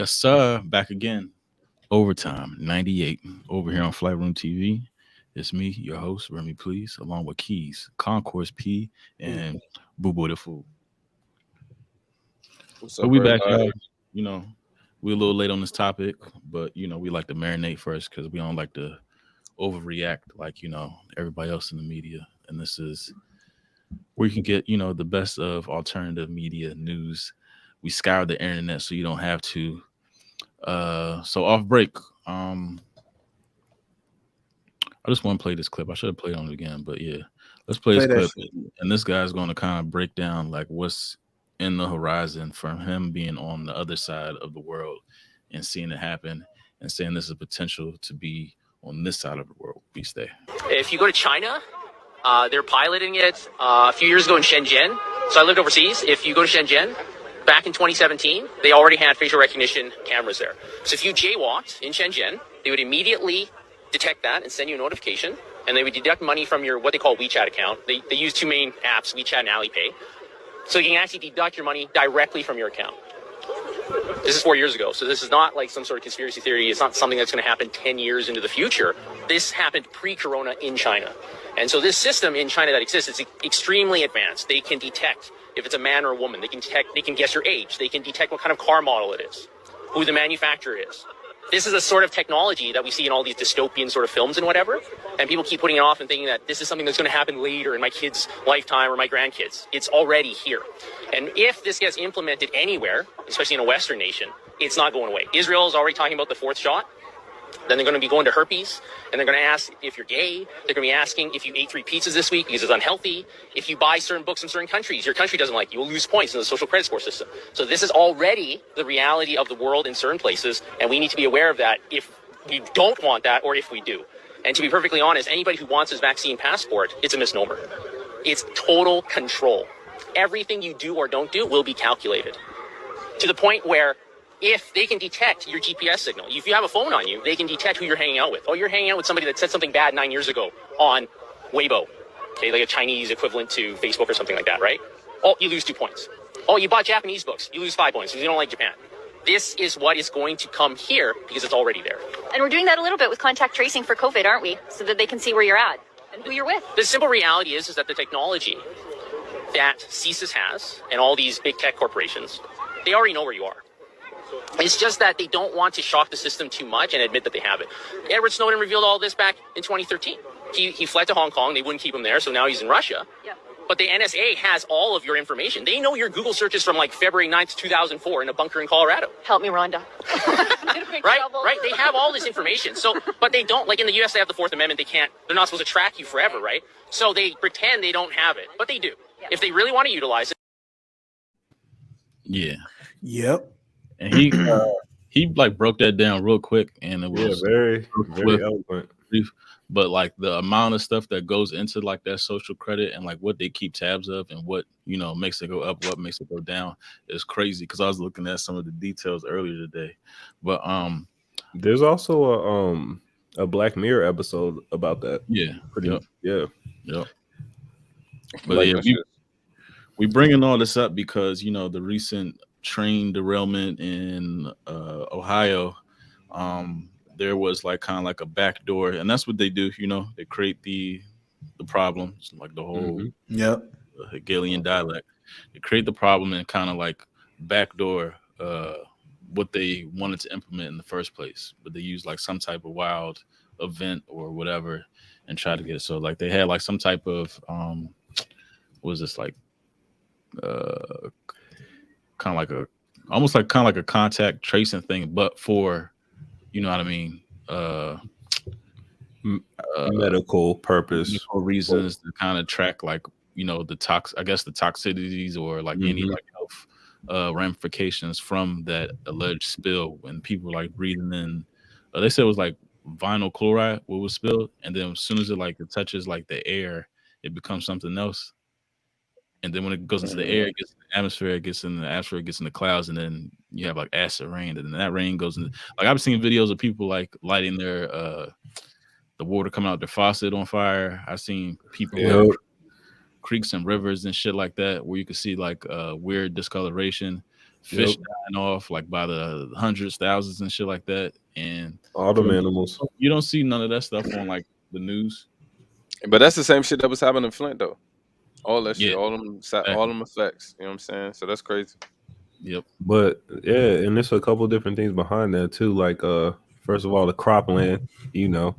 Yes, sir. Back again. Overtime 98 over here on Flightroom TV. It's me, your host, Remy Please, along with Keys, Concourse P, and Boo Boy the Fool. What's So up, we back, everybody? y'all. You know, we're a little late on this topic, but we like to marinate first because we don't like to overreact like everybody else in the media. And this is where you can get the best of alternative media news. We scour the internet so you don't have to. So off break. I just want to play this clip. I should have played on it again, but yeah, let's play this Play that clip. shit. And this guy's going to kind of break down like what's in the horizon from him being on the other side of the world and seeing it happen and saying this is potential to be on this side of the world. We stay. If you go to China, they're piloting it a few years ago in Shenzhen. So I lived overseas. If you go to Shenzhen, back in 2017, they already had facial recognition cameras there. So if you jaywalked in Shenzhen, they would immediately detect that and send you a notification, and they would deduct money from your what they call WeChat account. They use two main apps, WeChat and Alipay. So you can actually deduct your money directly from your account. This is 4 years ago, so this is not like some sort of conspiracy theory. It's not something that's going to happen 10 years into the future. This happened pre-corona in China. And so this system in China that exists is extremely advanced. They can detect if it's a man or a woman. They can guess your age. They can detect what kind of car model it is, who the manufacturer is. This is a sort of technology that we see in all these dystopian sort of films and whatever. And people keep putting it off and thinking that this is something that's going to happen later in my kids' lifetime or my grandkids. It's already here. And if this gets implemented anywhere, especially in a Western nation, it's not going away. Israel is already talking about the fourth shot. Then they're going to be going to herpes, and they're going to ask if you're gay. They're going to be asking if you ate 3 pizzas this week because it's unhealthy. If you buy certain books in certain countries, your country doesn't like you. You'll lose points in the social credit score system. So this is already the reality of the world in certain places, and we need to be aware of that if we don't want that or if we do. And to be perfectly honest, anybody who wants this vaccine passport, it's a misnomer. It's total control. Everything you do or don't do will be calculated to the point where if they can detect your GPS signal, if you have a phone on you, they can detect who you're hanging out with. Oh, you're hanging out with somebody that said something bad 9 years ago on Weibo, okay, like a Chinese equivalent to Facebook or something like that, right? Oh, you lose 2 points. Oh, you bought Japanese books, you lose 5 points because you don't like Japan. This is what is going to come here because it's already there. And we're doing that a little bit with contact tracing for COVID, aren't we? So that they can see where you're at and who you're with. The simple reality is that the technology that CSIS has and all these big tech corporations, they already know where you are. It's just that they don't want to shock the system too much and admit that they have it. Edward Snowden revealed all this back in 2013. He fled to Hong Kong. They wouldn't keep him there, so now he's in Russia. Yeah. But the NSA has all of your information. They know your Google searches from like February 9th, 2004 in a bunker in Colorado. Help me, Rhonda. Right? They have all this information. So, but they don't, like in the US, they have the Fourth Amendment. They're not supposed to track you forever, right? So they pretend they don't have it, but they do. Yeah. If they really want to utilize it. Yeah. Yep. And he like broke that down real quick, and it was very eloquent. But like the amount of stuff that goes into like that social credit and like what they keep tabs of and what makes it go up, what makes it go down is crazy. Because I was looking at some of the details earlier today, but there's also a Black Mirror episode about that. Yeah, Yep. But like we bringing all this up because the recent train derailment in Ohio, there was like kind of like a back door, and that's what they do. They create the problems, like the whole Hegelian dialect. They create the problem and kind of like backdoor what they wanted to implement in the first place, but they use like some type of wild event or whatever and try to get it. So like they had like some type of what was this like kind of like a contact tracing thing, but for what I mean, medical purpose, medical reasons to kind of track like the toxicities or like any like health ramifications from that alleged spill when people were like breathing in. They said it was like vinyl chloride what was spilled, and then as soon as it touches like the air, it becomes something else. And then when it goes into the air, it gets in the atmosphere, it gets in the clouds, and then you have like acid rain, and then that rain goes in. Like I've seen videos of people like lighting their the water coming out their faucet on fire. I've seen people like creeks and rivers and shit like that where you can see like weird discoloration fish dying off like by the hundreds, thousands, and shit like that. And all them animals. You don't see none of that stuff on like the news. But that's the same shit that was happening in Flint though. All that shit, Yeah, all them effects. You know what I'm saying? So that's crazy. Yep. But yeah, and there's a couple different things behind that too. Like first of all, the cropland, you know,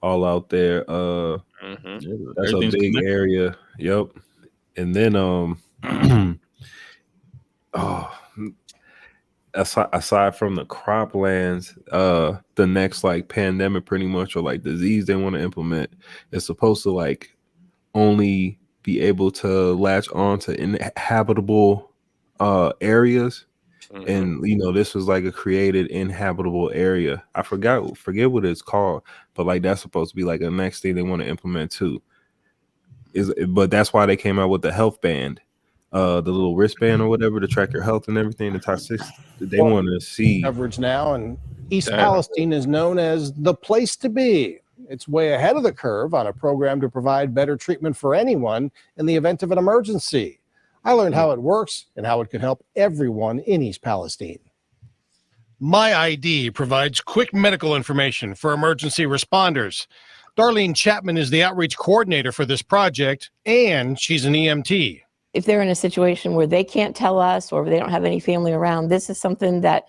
all out there. That's a big connected. area. Yep. And then aside from the croplands, the next like pandemic pretty much, or like disease they want to implement is supposed to like only be able to latch on to inhabitable areas. And you know, this was like a created inhabitable area. I forget what it's called, but like that's supposed to be like the next thing they want to implement too. But that's why they came out with the health band, the little wristband or whatever to track your health and everything. The toxicity they want to see coverage now, and East Palestine is known as the place to be. It's way ahead of the curve on a program to provide better treatment for anyone in the event of an emergency. I learned how it works and how it could help everyone in East Palestine. My ID provides quick medical information for emergency responders. Darlene Chapman is the outreach coordinator for this project, and she's an EMT. If they're in a situation where they can't tell us or they don't have any family around, this is something that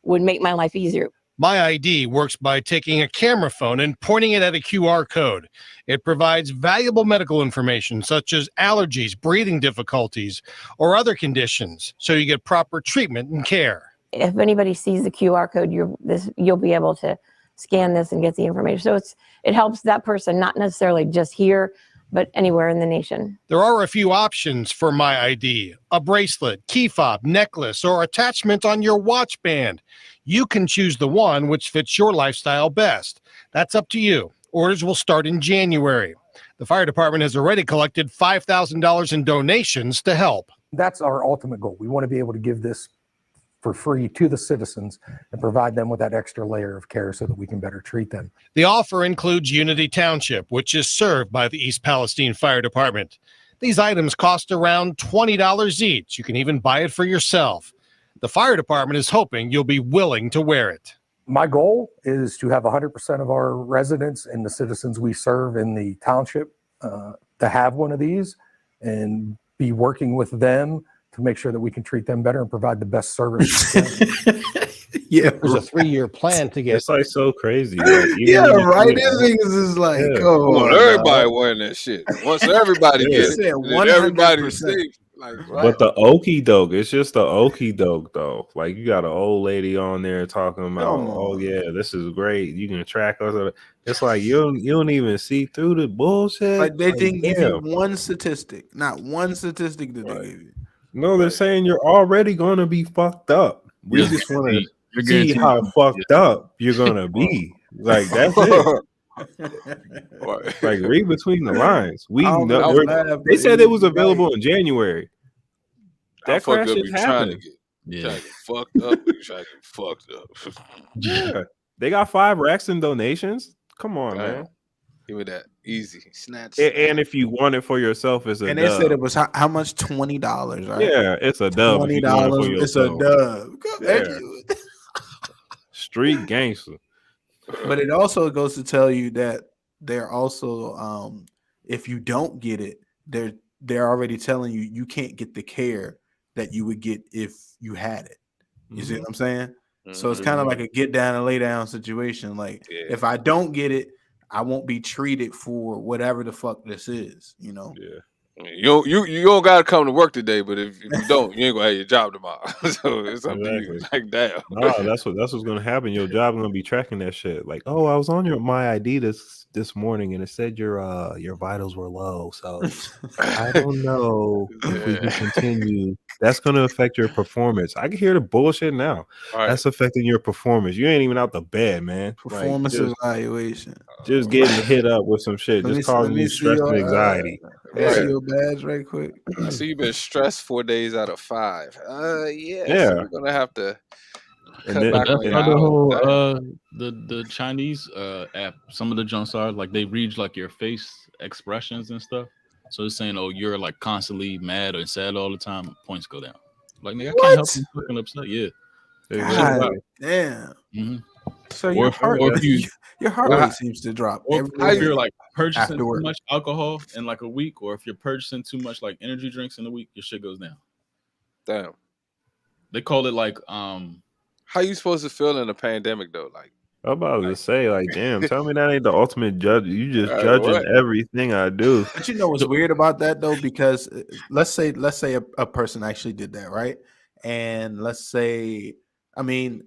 would make my life easier. My ID works by taking a camera phone and pointing it at a QR code. It provides valuable medical information such as allergies, breathing difficulties, or other conditions, so you get proper treatment and care. If anybody sees the QR code, you'll be able to scan this and get the information. So it helps that person, not necessarily just here, but anywhere in the nation. There are a few options for My ID: a bracelet, key fob, necklace, or attachment on your watch band. You can choose the one which fits your lifestyle best. That's up to you. Orders will start in January. The fire department has already collected $5,000 in donations to help. That's our ultimate goal. We want to be able to give this for free to the citizens and provide them with that extra layer of care so that we can better treat them. The offer includes Unity Township, which is served by the East Palestine Fire Department. These items cost around $20 each. You can even buy it for yourself. The fire department is hoping you'll be willing to wear it. My goal is to have 100% of our residents and the citizens we serve in the township to have one of these, and be working with them to make sure that we can treat them better and provide the best service. Yeah, there's a 3-year plan to get. It's like so crazy. Like, right. This niggas is like, everybody wearing that shit. Once everybody gets it, then everybody see. Like, but the okie doke, it's just the okie doke though. Like you got an old lady on there talking about, oh yeah, this is great. You can track us. It's like you don't even see through the bullshit. Like they didn't give you one statistic, not one statistic that they gave you. No, they're saying you're already going to be fucked up. We just want to see how fucked up you're going to be. Like, that's it. Like, read between the lines. They said it was available in January. That crash is happening. Trying to get fucked up. Trying to get fucked up. Yeah. They got 5 racks in donations. Come on, man. Give me that easy snatch. And if you want it for yourself, it's a and dub. they said it was how much? $20, right? Yeah, it's a dub. $20. It's a dub. Yeah. Street gangster. But it also goes to tell you that they're also, if you don't get it, they're already telling you you can't get the care that you would get if you had it. You see what I'm saying? So it's kind of like a get down and lay down situation. Like if I don't get it, I won't be treated for whatever the fuck this is, you know? Yeah. You don't gotta come to work today, but if you don't, you ain't gonna have your job tomorrow. So it's up to you. Like damn. No, that's what's gonna happen. Your job gonna be tracking that shit. Like, oh, I was on my ID this morning and it said your vitals were low. So I don't know if we can continue. That's gonna affect your performance. I can hear the bullshit now. Right. That's affecting your performance. You ain't even out the bed, man. Performance evaluation. Just getting hit up with some shit. Just causing you stress and anxiety. See your badge right quick. I see you've been stressed 4 days out of 5. So you're gonna have to cut back on the whole the Chinese app. Some of the junks are like they read like your face expressions and stuff. So it's saying, oh, you're like constantly mad or sad all the time. Points go down. Like, nigga, I can't help you fucking upset. Yeah. God damn. Mm-hmm. So Or if you your heart rate seems to drop. Or if you're like purchasing afterward. too much alcohol in like a week, or if you're purchasing too much like energy drinks in a week, your shit goes down. Damn. They call it like How you supposed to feel in a pandemic though? Like, I'm about to say, like, damn, tell me that ain't the ultimate judge. You just Like, judging what? everything I do. But you know what's weird about that though? Because let's say a person actually did that, right? And let's say, I mean,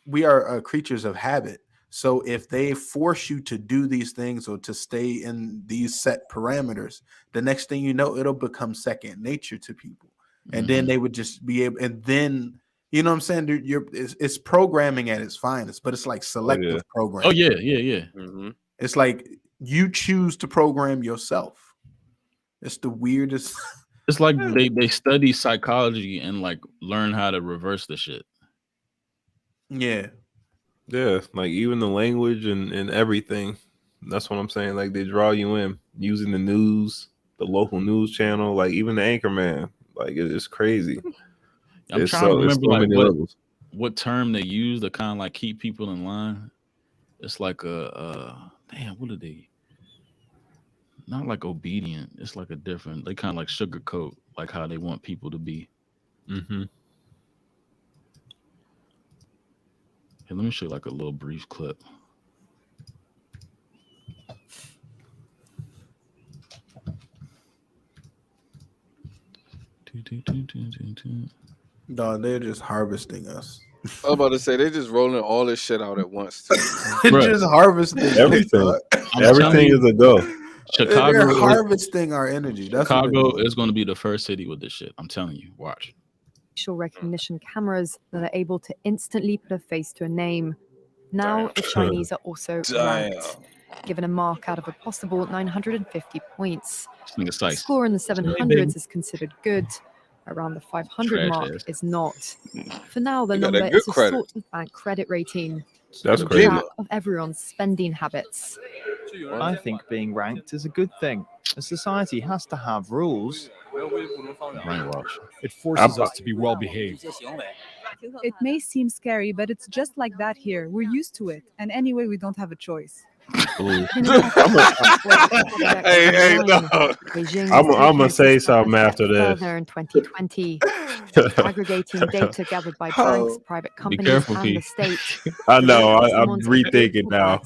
we are creatures of habit. So if they force you to do these things or to stay in these set parameters, the next thing you know, it'll become second nature to people. And then they would just be able, and then, you know what I'm saying? It's programming at its finest, but it's like selective programming. Oh yeah. Mm-hmm. It's like you choose to program yourself. It's the weirdest. It's like they study psychology and like learn how to reverse the shit. Yeah. Yeah, like even the language and everything. That's what I'm saying. Like they draw you in using the news, the local news channel, like even the anchor man. Like it's crazy. I'm trying to remember like what term they use to kind of like keep people in line. It's like damn, what are they? Not like obedient. It's like a different. They kind of like sugarcoat like how they want people to be. Mm-hmm. Hey, let me show you like a little brief clip. No, they're just harvesting us. I was about to say they just rolling all this shit out at once. Too. They're just harvesting everything. Everything is a go. Chicago, they're harvesting our energy. That's Chicago is going to be the first city with this shit. I'm telling you. Watch. Facial recognition cameras that are able to instantly put a face to a name. Now the Chinese are also ranked, given a mark out of a possible 950 points. The score in the 700s is considered good. Around the 500 mark is not. For now, the number is a sort of bank credit rating. That's crazy. Track of everyone's spending habits. I think being ranked is a good thing. A society has to have rules. It forces us to be well behaved. It may seem scary, but it's just like that here. We're used to it. And anyway, we don't have a choice. I'm gonna say something after this. Further in 2020, aggregating data gathered by banks, private companies, and the state. I know. I'm rethinking now.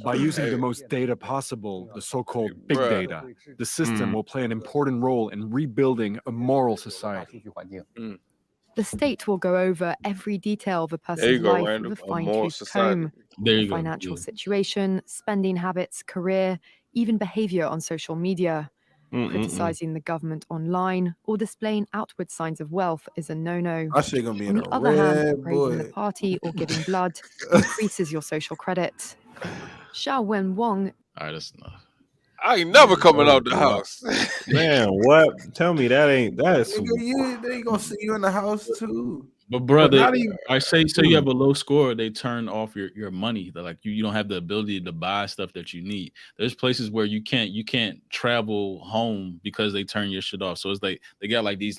By using the most data possible, the so-called big data, the system will play an important role in rebuilding a moral society. The state will go over every detail of a person's life with a fine-tooth comb. Financial situation, spending habits, career, even behavior on social media. Criticizing the government online or displaying outward signs of wealth is a no-no. I should gonna be on in the a other hand, red praising boy. the party or giving blood increases your social credit. Xiao Wen Wang. All right, that's enough. I ain't never coming out the house. Man, what? Tell me that ain't that's. They gonna see you in the house too. But brother, I say you have a low score, they turn off your money. They're like you don't have the ability to buy stuff that you need. There's places where you can't travel home because they turn your shit off. So it's like they got like these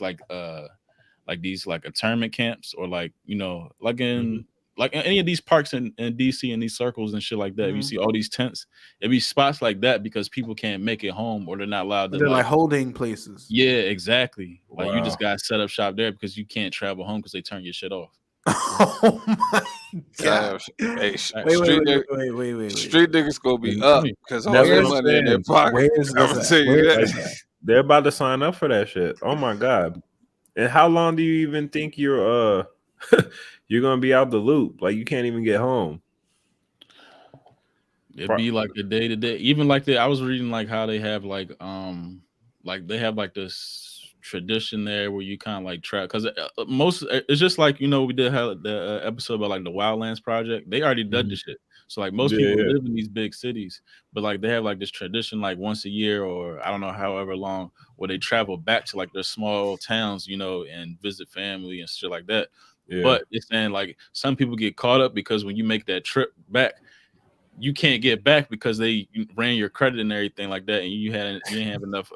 internment camps or like in like any of these parks in DC and these circles and shit like that. You see all these tents. It'd be spots like that because people can't make it home or they're not allowed to. They're like holding places. Yeah, exactly. Like you just got set up shop there because you can't travel home because they turn your shit off. Oh my god! Hey, wait. Street niggas gonna be up because all their money in their pocket. They're about to sign up for that shit. Oh my god! And how long do you even think you're you're gonna be out the loop? Like you can't even get home. It'd be like the day to day. Even like I was reading like how they have like they have like this tradition there where you kind of like track because it's just like we did have the episode about like the Wildlands Project. They already done this shit. So like most people live in these big cities, but like they have like this tradition like once a year or I don't know however long where they travel back to like their small towns, and visit family and shit like that. Yeah. But it's saying like some people get caught up because when you make that trip back, you can't get back because they ran your credit and everything like that, and you didn't have enough.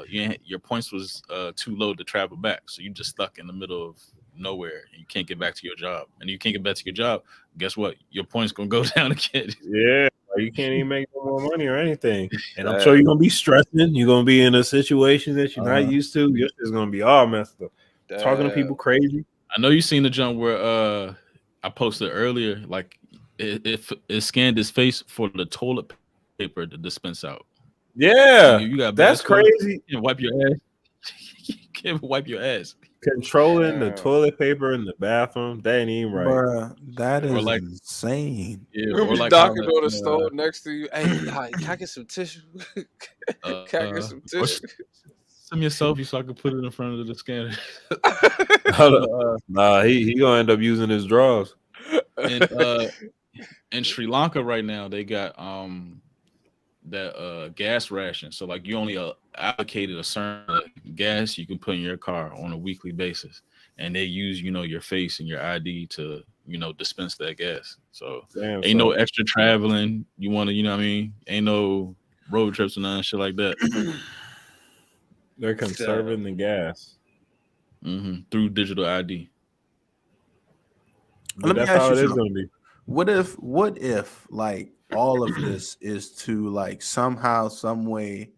Your points was too low to travel back, so you just stuck in the middle of nowhere, and you can't get back to your job. And you can't get back to your job. Guess what? Your points gonna go down again. Yeah, you can't even make no more money or anything. And I'm sure you're gonna be stressing. You're gonna be in a situation that you're not used to. Your shit's gonna be all messed up. Talking to people crazy. I know you seen the jump where I posted earlier, like it scanned his face for the toilet paper to dispense out. Yeah, you got that's crazy. You can't wipe your ass. You can't wipe your ass. Controlling the toilet paper in the bathroom, that ain't even right. Bruh, that is like, insane. Yeah, You'll or be like knocking on the store next to you. Hey, can I get some tissue? Can I get some tissue? Send me a selfie so I can put it in front of the scanner. Nah, he gonna end up using his drawers. In Sri Lanka right now, they got that gas ration. So like you only allocated a certain gas you can put in your car on a weekly basis, and they use your face and your ID to dispense that gas. So ain't no extra traveling. You want to ain't no road trips or none shit like that. They're conserving the gas through digital ID. But that's how it is going to be. What if like all of this is to like somehow, some way,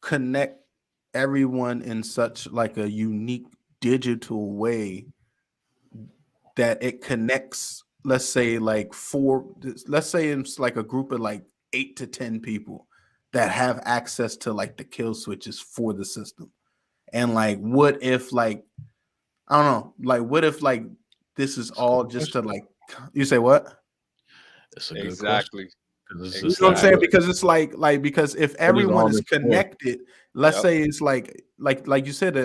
connect everyone in such like a unique digital way that it connects, let's say it's like a group of like 8 to 10 people that have access to like the kill switches for the system. And like, what if like, I don't know, like what if like this is all just to like, you say what? That's a good Exactly. You know what I'm saying? Because it's like because if everyone is connected, let's say it's like you said,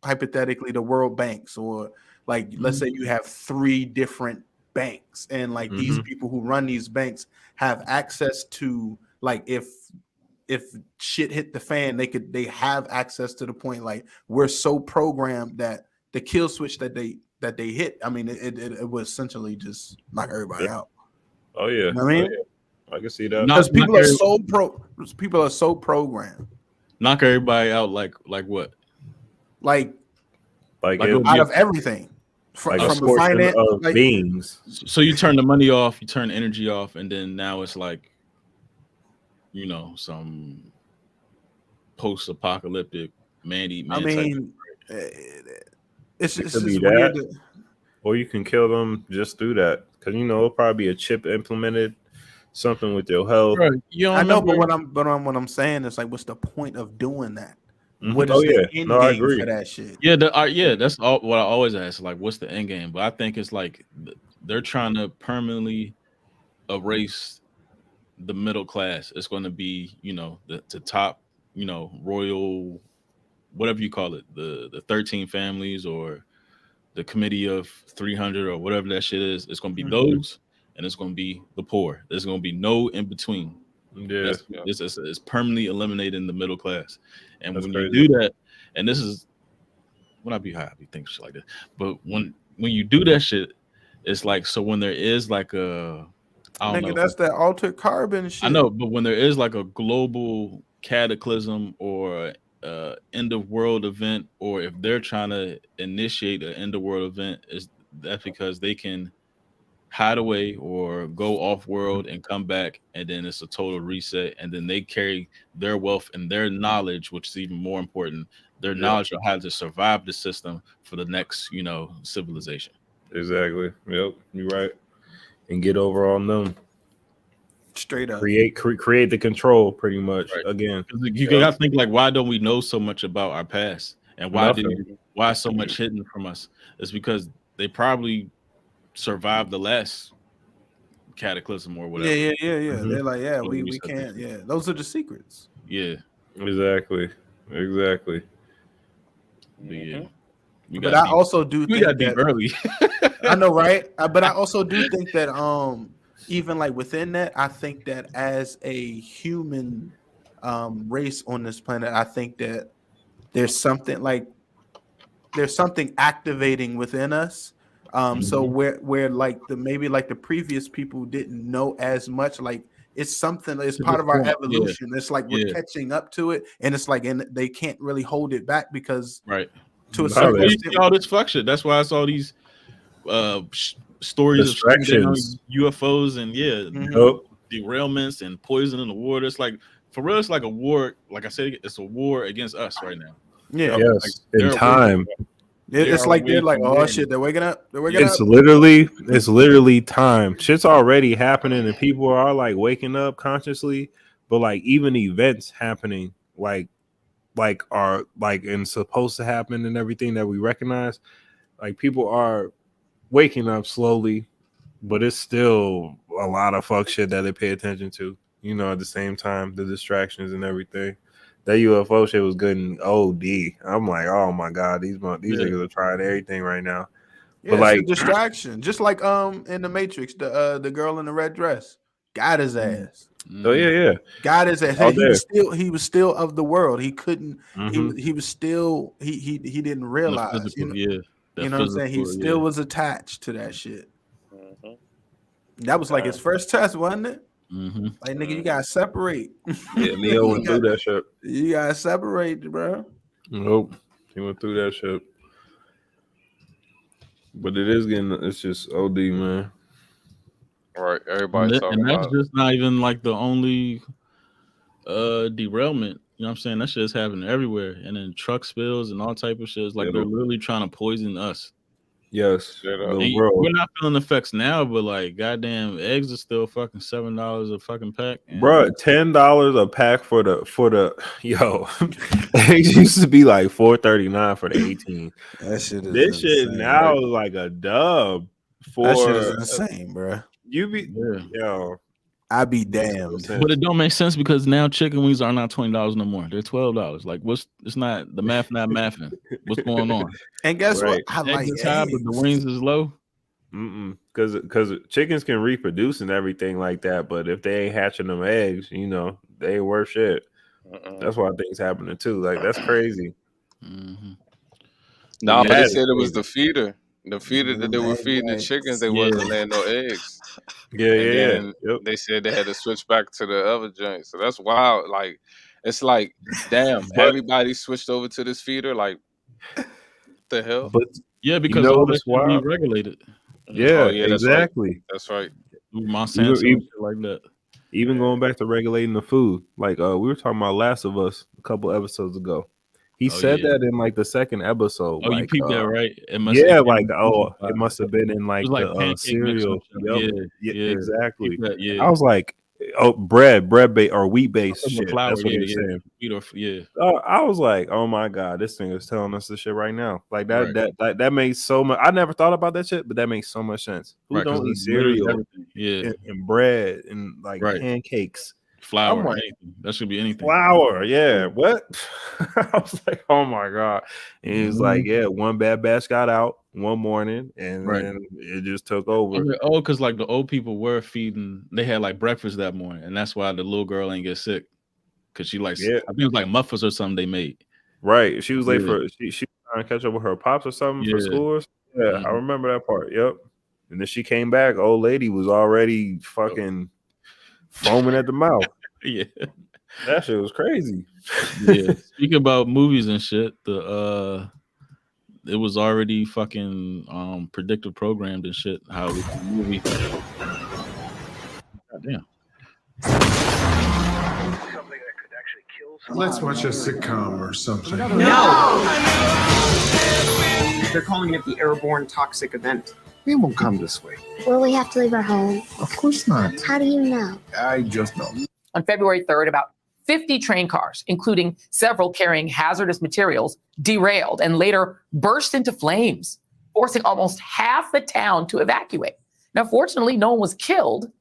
hypothetically the World Banks, or like let's say you have 3 different banks, and like these people who run these banks have access to like if shit hit the fan, they have access to the point like we're so programmed that the kill switch that they hit, I mean it would essentially just knock everybody out. Oh yeah, you know what I mean, I can see that. Because people are so programmed. Knock everybody out like what? Like out of everything. From the finance of beings. So you turn the money off, you turn energy off, and then now it's like some post-apocalyptic man-eat man. I mean, it's be weird. Or you can kill them just through that, because it'll probably be a chip implemented, something with your health. Right. I know, but what I'm saying is like, what's the point of doing that? What is the end game for that shit? Yeah, that's all what I always ask. Like, what's the end game? But I think it's like they're trying to permanently erase the middle class. It's going to be, the top, royal, whatever you call it, the 13 families or the committee of 300 or whatever that shit is. It's going to be those, and it's going to be the poor. There's going to be no in between. Yeah, it's permanently eliminating the middle class. And that's when crazy. you do that, and this is when I be high, I be thinking shit like this. But when you do that shit, it's like, so when there is like a, I don't know, that's that altered carbon shit. I know, but when there is like a global cataclysm or end of world event, or if they're trying to initiate an end of world event, is that because they can hide away or go off world and come back, and then it's a total reset, and then they carry their wealth and their knowledge, which is even more important, their knowledge of how to survive the system for the next civilization. Exactly. Yep, you're right. And get over on them. Straight up. Create the control, pretty much. Right. Again, you gotta think like, why don't we know so much about our past, and why so much hidden from us? It's because they probably survived the last cataclysm or whatever. Yeah. They're like, we can't. Yeah, those are the secrets. Yeah, exactly. But yeah. But I also do think that early. I know, right? But I also do think that even like within that, I think that as a human race on this planet, I think that there's something activating within us So where like maybe the previous people didn't know as much, like it's something, it's part of our evolution. It's like we're catching up to it, and it's like, and they can't really hold it back because to a certain extent, all this fuck shit. That's why I saw these stories of distractions, UFOs and derailments and poison in the water. It's like, for real, it's like a war. Like I said, it's a war against us right now. Yeah. Yes. In time. It's like they're like, oh shit, they're waking up. They're waking up. It's literally time. Shit's already happening, and people are like waking up consciously. But like even events happening, like are like and supposed to happen and everything that we recognize, like people are waking up slowly, but it's still a lot of fuck shit that they pay attention to. You know, at the same time, the distractions and everything. That UFO shit was good in OD. I'm like, oh my god, these niggas are trying everything right now. Yeah, but like it's a distraction, just like in the Matrix, the girl in the red dress got his ass. Oh yeah, got his ass. He was still of the world. He couldn't. He was still. He didn't realize. You know what I'm saying? He still was attached to that shit. That was like his first test, wasn't it? Like, nigga, you gotta separate. Yeah, Neo went through that shit. You gotta separate, bro. Nope, he went through that shit. But it's just OD, man. All right, everybody's talking and that's about. just not even like the only derailment. You know what I'm saying? That shit's happening everywhere, and then truck spills and all type of shit. It's like they're literally trying to poison us. Yes, we're not feeling effects now, but like, goddamn, eggs are still fucking $7 a fucking pack. Bro, $10 a pack for the yo. Eggs used to be like $4.39 for the 18. That shit is this insane, shit now bro. is like a dub. For That shit is insane, bro. You be yo. I be damned. But it don't make sense because now chicken wings are not $20 no more. They're $12. Like, it's not the math not mathing. What's going on? And guess what? I like eggs high, but the wings is low. Because chickens can reproduce and everything like that, but if they ain't hatching them eggs, you know, they ain't worth shit. That's why things happening too. Like, that's crazy. Nah, but they said it was the feeder. The feeder that they were feeding the chickens, they wasn't laying no eggs. Yeah. They said they had to switch back to the other joint. So that's wild. Like, it's like, damn, everybody switched over to this feeder. Like, what the hell? But because all this should be regulated. Yeah, exactly. That's right. Monsanto shit like that. Even going back to regulating the food, like we were talking about Last of Us a couple episodes ago. He said that in like the second episode. Oh, like, you peeped that, right? It must have been in like the cereal. Yeah, exactly. I was like, bread or wheat based shit. Flour, that's what he was saying. I was like, oh my god, this thing is telling us this shit right now. Like that makes so much. I never thought about that shit, but that makes so much sense. Who don't eat cereal? And bread and like pancakes. Flour, like, anything. That should be anything. Flour, what? I was like, oh my god. And he was like, one bad batch got out one morning, and then it just took over. Because like the old people were feeding, they had like breakfast that morning, and that's why the little girl ain't get sick. Because she like, I think it was like muffins or something they made. Right. She was late for she was trying to catch up with her pops or something for school. Yeah, I remember that part. Yep. And then she came back, old lady was already fucking foaming at the mouth. That shit was crazy. Speaking about movies and shit, it was already fucking predictive programmed and shit. How it was a movie. Goddamn. Let's watch a sitcom or something. No! They're calling it the airborne toxic event. It won't come this way. Will we have to leave our home? Of course not. How do you know? I just know. On February 3rd, about 50 train cars, including several carrying hazardous materials, derailed and later burst into flames, forcing almost half the town to evacuate. Now, fortunately, no one was killed,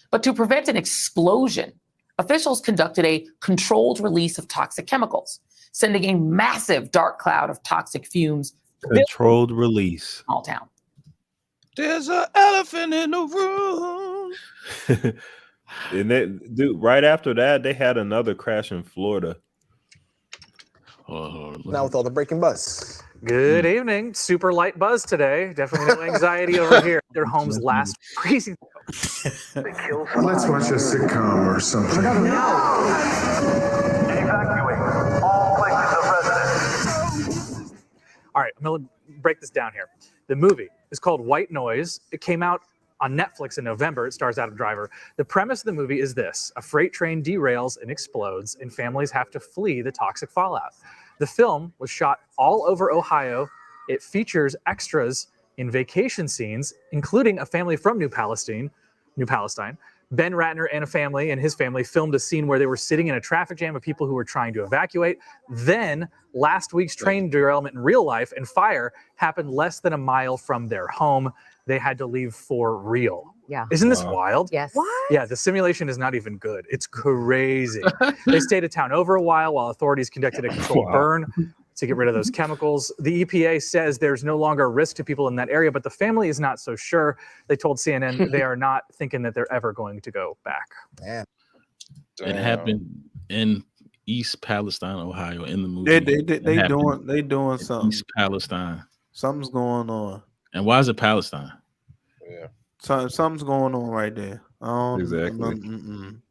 but to prevent an explosion, officials conducted a controlled release of toxic chemicals, sending a massive dark cloud of toxic fumes. Controlled release. Small town. There's an elephant in the room. And that, dude, right after that, they had another crash in Florida. Now with all the breaking buzz, Good evening. Super light buzz today. Definitely no anxiety over here. Their home's last crazy. Let's watch a sitcom or something. All right, I'm going to break this down here. The movie is called White Noise. It came out on Netflix in November. It stars Adam Driver. The premise of the movie is this: a freight train derails and explodes, and families have to flee the toxic fallout. The film was shot all over Ohio. It features extras in vacation scenes, including a family from New Palestine. Ben Ratner and a family and his family filmed a scene where they were sitting in a traffic jam of people who were trying to evacuate. Then last week's train derailment in real life and fire happened less than a mile from their home. They had to leave for real. Yeah. Isn't this wild? Yes. What? Yeah, the simulation is not even good. It's crazy. They stayed at town over a while authorities conducted a controlled burn to get rid of those chemicals. The EPA says there's no longer a risk to people in that area, but the family is not so sure. They told CNN they are not thinking that they're ever going to go back. It happened in East Palestine, Ohio, in the movie. They doing something. East Palestine. Something's going on. And why is it Palestine? Yeah. Something's going on right there. Exactly. And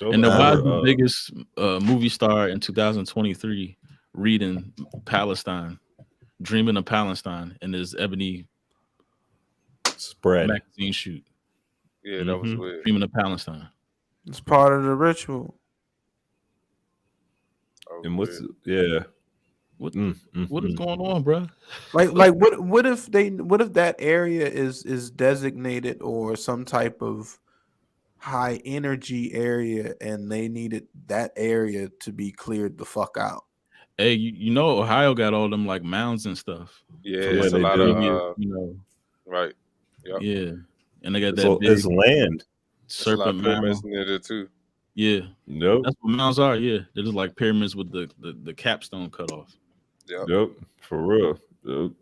then why is the biggest movie star in 2023 reading Palestine, dreaming of Palestine in his Ebony spread magazine shoot? Yeah, that was weird. Dreaming of Palestine. It's part of the ritual. And what is going on, bro? Like what if that area is designated or some type of high energy area and they needed that area to be cleared the fuck out? Hey, you know Ohio got all them like mounds and stuff. Yeah, it's a lot of right. Yep. Yeah, and they got that So big it's land. serpent pyramids mound. near there too. Yeah, Nope. that's what mounds are. Yeah, they're just like pyramids with the capstone cut off. Yep. For real. Yep.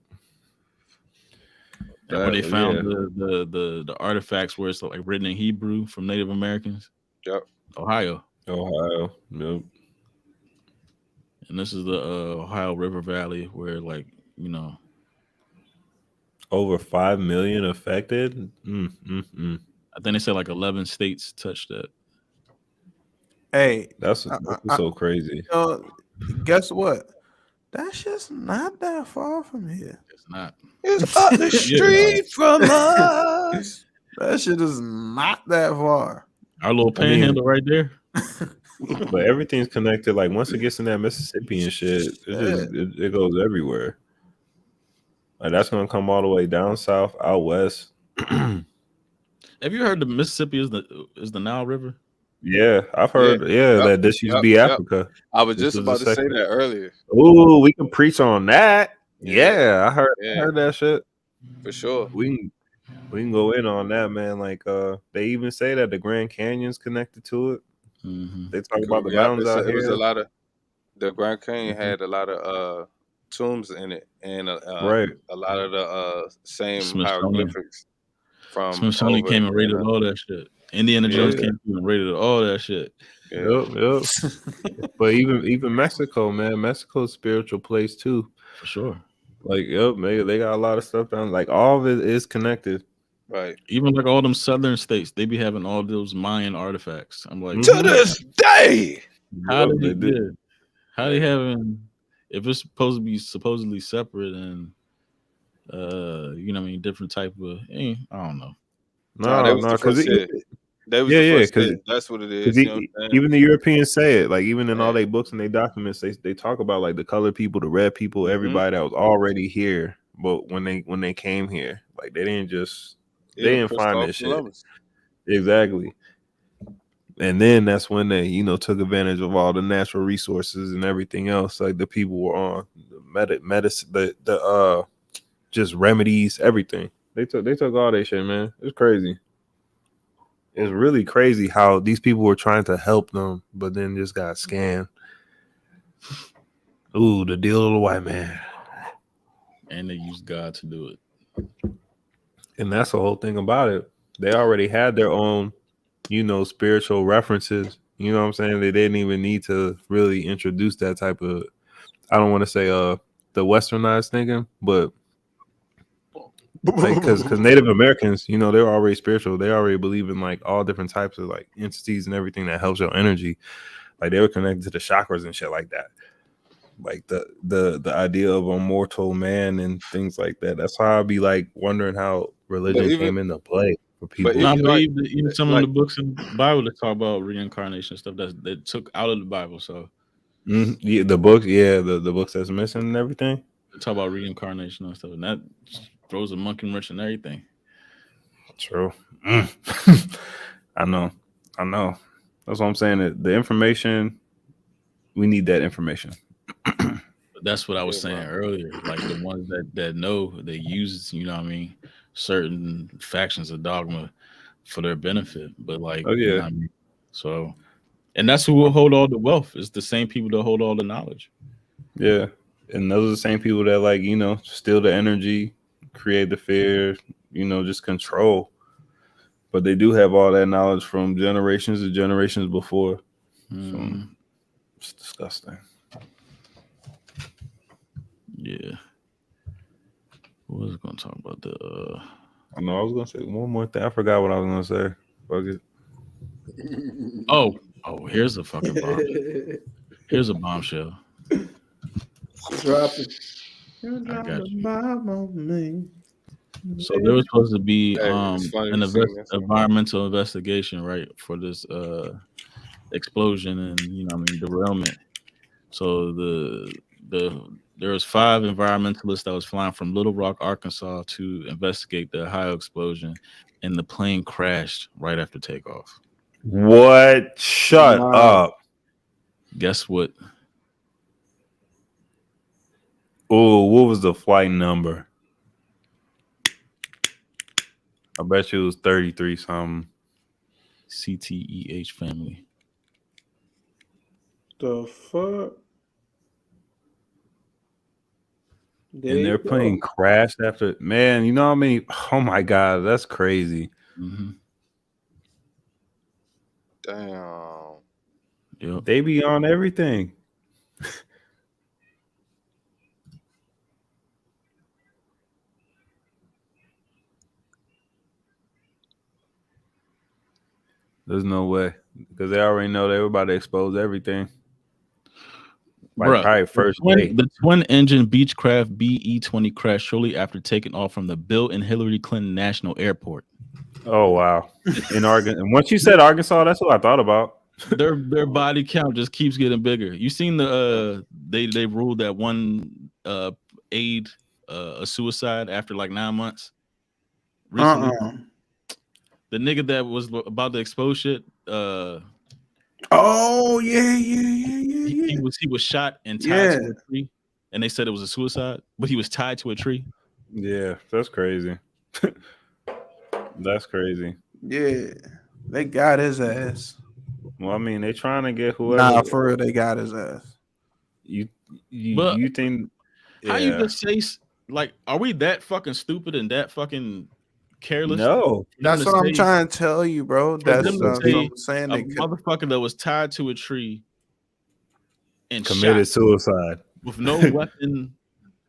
And where they found the artifacts where it's like written in Hebrew from Native Americans. Yep. Ohio. Yep. And this is the Ohio River Valley where, like, over 5 million affected. I think they said like 11 states touched that. Hey, that's so crazy. Guess what? That's just not that far from here. It's not. It's up the street from us. That shit is not that far. Our little panhandle right there. But everything's connected. Like once it gets in that Mississippi and shit, it goes everywhere. Like that's gonna come all the way down south, out west. Have you heard the Mississippi is the Nile River? Yeah, I've heard. That this used to be Africa. I was just about to say that earlier. Ooh, we can preach on that. Yeah, I heard that shit for sure. We can go in on that, man. Like they even say that the Grand Canyon's connected to it. They talk about the mountains out here. It was a lot of the Grand Canyon had a lot of tombs in it, and a lot of the same hieroglyphics from Smithsonian came and rated all that shit. Indiana Jones came through and rated all that shit. Yep. But even Mexico, man, Mexico's a spiritual place too, for sure. Like, maybe they got a lot of stuff down. Like all of it is connected. Right. Even like all them southern states, they be having all those Mayan artifacts. I'm like, to this day, how did they do? How they having? If it's supposed to be supposedly separate and different type of, I don't know. No, because that's what it is. Even the Europeans say it, like even in all their books and their documents, they talk about like the colored people, the red people, everybody that was already here. But when they came here, like they didn't find this shit. Exactly. And then that's when they, took advantage of all the natural resources and everything else. Like the people were on the medicine, the just remedies, everything. They took all that shit, man. It's crazy. It's really crazy how these people were trying to help them, but then just got scammed. Ooh, the deal of the white man. And they used God to do it. And that's the whole thing about it. They already had their own, spiritual references. You know what I'm saying? They didn't even need to really introduce that type of, I don't want to say the westernized thinking, but like because Native Americans, you know, they're already spiritual. They already believe in like all different types of like entities and everything that helps your energy. Like they were connected to the chakras and shit like that. Like the idea of a mortal man and things like that. That's how I'd be like wondering how religion came into play for people. No, but even some of the books in the Bible that talk about reincarnation stuff that took out of the Bible. So Yeah, the books, the books that's missing and everything. they talk about reincarnation and stuff, and that throws a monkey wrench and everything. True. I know. That's what I'm saying. The information, we need that information. That's what I was saying earlier. Like the ones that know, they use, you know what I mean, certain factions of dogma for their benefit. But like, Oh, yeah. you know what I mean? So, and that's who will hold all the wealth. It's the same people that hold all the knowledge. Yeah. And those are the same people that, like, you know, steal the energy, create the fear, you know, just control. But they do have all that knowledge from generations and generations before. So it's disgusting. Yeah. What was I going to talk about? I know I was going to say one more thing. I forgot what I was going to say. Fuck it. Oh, here's a fucking bomb. Here's a bombshell. Drop it. I got you. Bomb on me. So there was supposed to be it's funny an to see this. environmental investigation, right, for this explosion and, you know, I mean, derailment. So there was 5 environmentalists that was flying from Little Rock, Arkansas, to investigate the Ohio explosion, and the plane crashed right after takeoff. What? Shut up. Guess what? Oh, what was the flight number? I bet you it was 33 something. CTEH family. The fuck? And their plane crashed after. Man, you know what I mean? Oh my God, that's crazy. Damn. Yep. They be on everything. There's no way, because they already know they were about to expose everything. Like probably first day. The twin-engine Beechcraft BE-20 crashed shortly after taking off from the Bill and Hillary Clinton National Airport. Oh wow! In Arkansas, and once you said Arkansas, that's what I thought about. Their body count just keeps getting bigger. You seen the they ruled that one aide a suicide after like 9 months. Recently, the nigga that was about to expose shit. Oh yeah. He was shot and tied to a tree, and they said it was a suicide, but he was tied to a tree. Yeah, that's crazy. That's crazy. Yeah, they got his ass. Well, I mean, they trying to get whoever. Nah, for real, they got his ass. You think? How you just say, like, are we that fucking stupid and that fucking careless? No, that's what I'm trying to tell you, bro. That's what I'm saying. A motherfucker that was tied to a tree and committed shot suicide with no weapon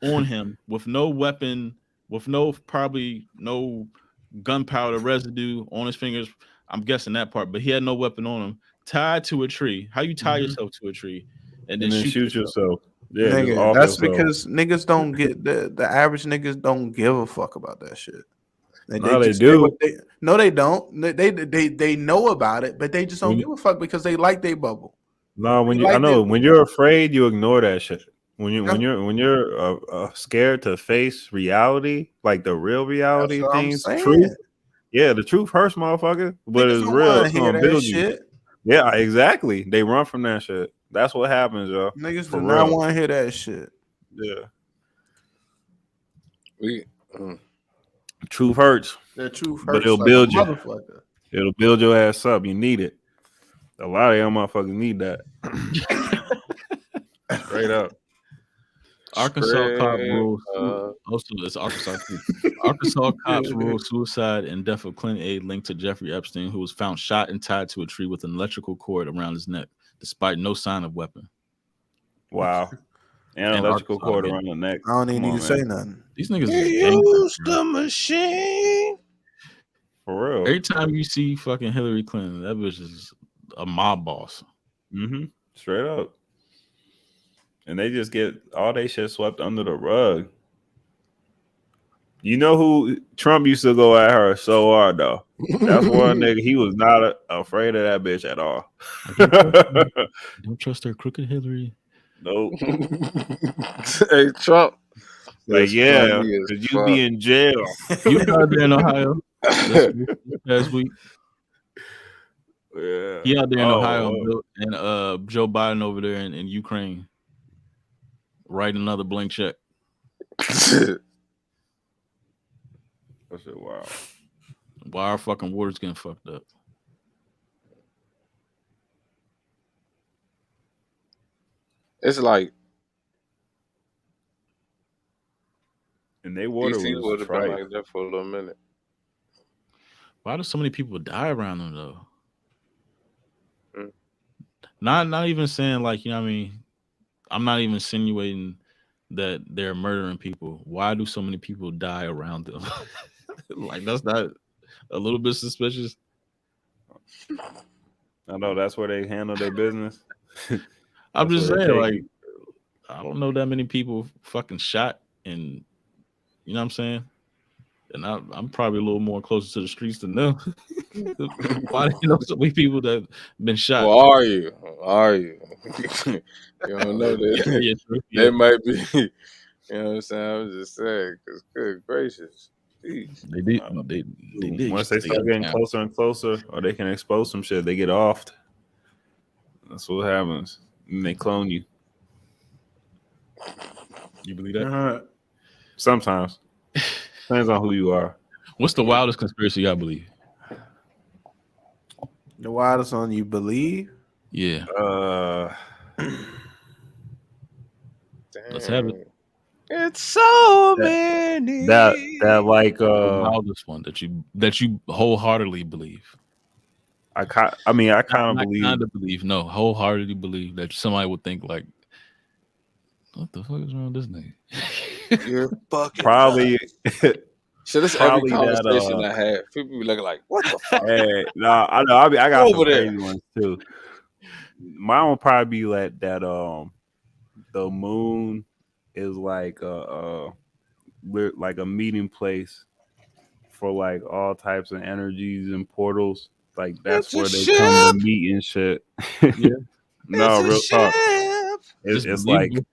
on him, with no weapon, with probably no gunpowder residue on his fingers. I'm guessing that part, but he had no weapon on him. Tied to a tree. How you tie yourself to a tree and then shoot yourself? Yeah, nigga, that's because niggas don't get the average niggas don't give a fuck about that shit. They do. No, they don't. They know about it, but they just don't give a fuck because they like their bubble. No, when you're afraid, you ignore that shit. When you're scared to face reality, like the real reality things, truth. Yeah, the truth hurts, motherfucker, but it's real. It's gonna build you. Yeah, exactly. They run from that shit. That's what happens, yo. Niggas do not want to hear that shit. Yeah. Truth hurts. That truth hurts, but it'll like build a you. motherfucker. It'll build your ass up. You need it. A lot of y'all motherfuckers need that. Straight up. Arkansas cop rules. Also, it's Arkansas. Arkansas cops ruled suicide and death of Clinton aide linked to Jeffrey Epstein, who was found shot and tied to a tree with an electrical cord around his neck, despite no sign of weapon. Wow. And electrical cord around the neck. I don't even Come need on, to say man. nothing. These niggas He is dangerous. used the machine. For real. Every time you see fucking Hillary Clinton, that bitch is a mob boss. Mm-hmm. Straight up. And they just get all they shit swept under the rug. You know who Trump used to go at her so hard though. That's one nigga. He was not afraid of that bitch at all. Don't trust her, crooked Hillary. Nope. Hey, Trump. Like, It's yeah, funny as because you fuck. be in jail. You was out there in Ohio this past week. Yeah. He out there in Ohio Oh. and Joe Biden over there in Ukraine writing another blank check. That shit wild. Why our fucking water's getting fucked up? It's like And they water DC was would have been trite. like that for a little minute. Why do so many people die around them though? Mm. Not even saying like, you know what I mean? I'm not even insinuating that they're murdering people. Why do so many people die around them? Like, that's not a little bit suspicious. I know that's where they handle their business. I'm That's just where they saying, take like, it. I don't know that many people fucking shot, and you know what I'm saying? And I'm probably a little more closer to the streets than them. Why do you know so many people that been shot? Well, are you? Are you? You don't know that. Yeah, true. They Yeah. might be. You know what I'm saying? I was just saying, because good gracious. Jeez. They did. Once they start getting closer and closer, or they can expose some shit, they get offed. That's what happens. And they clone you. You believe that? Sometimes. Depends on who you are. What's the wildest conspiracy I believe? The wildest one you believe? Yeah. Let's have it. It's so many. That like The wildest one that you wholeheartedly believe. I kind of Not believe. kind of believe. No, wholeheartedly believe that somebody would think like, what the fuck is wrong with this nigga? You're fucking Probably. So this every conversation I had, people be looking like, what the fuck? Hey, no, I know. I got some Over there. crazy ones too. Mine will probably be like that. The moon is like like a meeting place for like all types of energies and portals. Like that's where they come to meet and shit. Yeah. No, real talk. Just It's believe like it.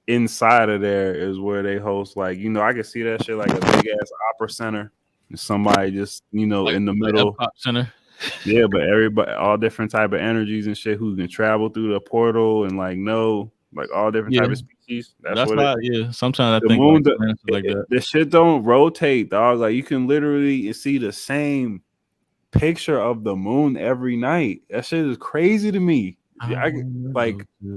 inside of there is where they host, like, you know, I can see that shit like a big ass opera center. And somebody just, you know, Like, in the middle. Epcot Center. Yeah, but everybody, all different type of energies and shit who can travel through the portal and like all different type of species. That's what why, sometimes I the think moon like that. the shit don't rotate, dog. Like you can literally see the same picture of the moon every night. That shit is crazy to me. Like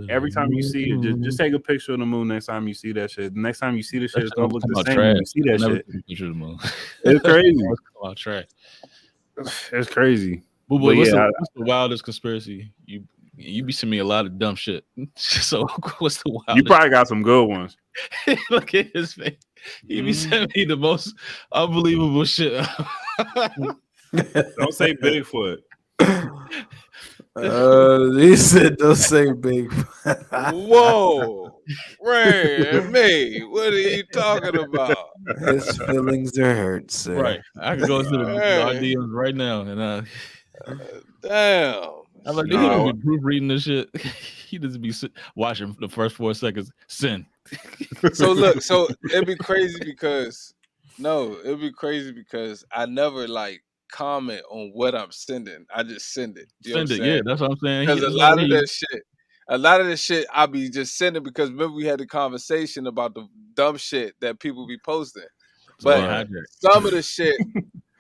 every time you see it, just take a picture of the moon next time you see that shit. The next time you see the shit, it's gonna look the same when you see that shit. Picture of the moon. It's crazy. Trash. It's crazy. But But what's, yeah, what's the wildest conspiracy? You be sending me a lot of dumb shit. So what's the wildest? you probably got some good ones. Look at his face. He be sending me the most unbelievable shit. Don't say Bigfoot. He said don't say big. Whoa, Ray and me, what are you talking about? His feelings are hurt, sir. Right. I can go to the DMs right now and damn. I'm like, he don't be proofreading this shit. He just be watching the first 4 seconds. Send. So look, so it'd be crazy because I never like comment on what I'm sending. I just send it. You know what I'm saying? That's what I'm saying. Because a lot of this shit I be just sending because remember we had the conversation about the dumb shit that people be posting. But some of the shit,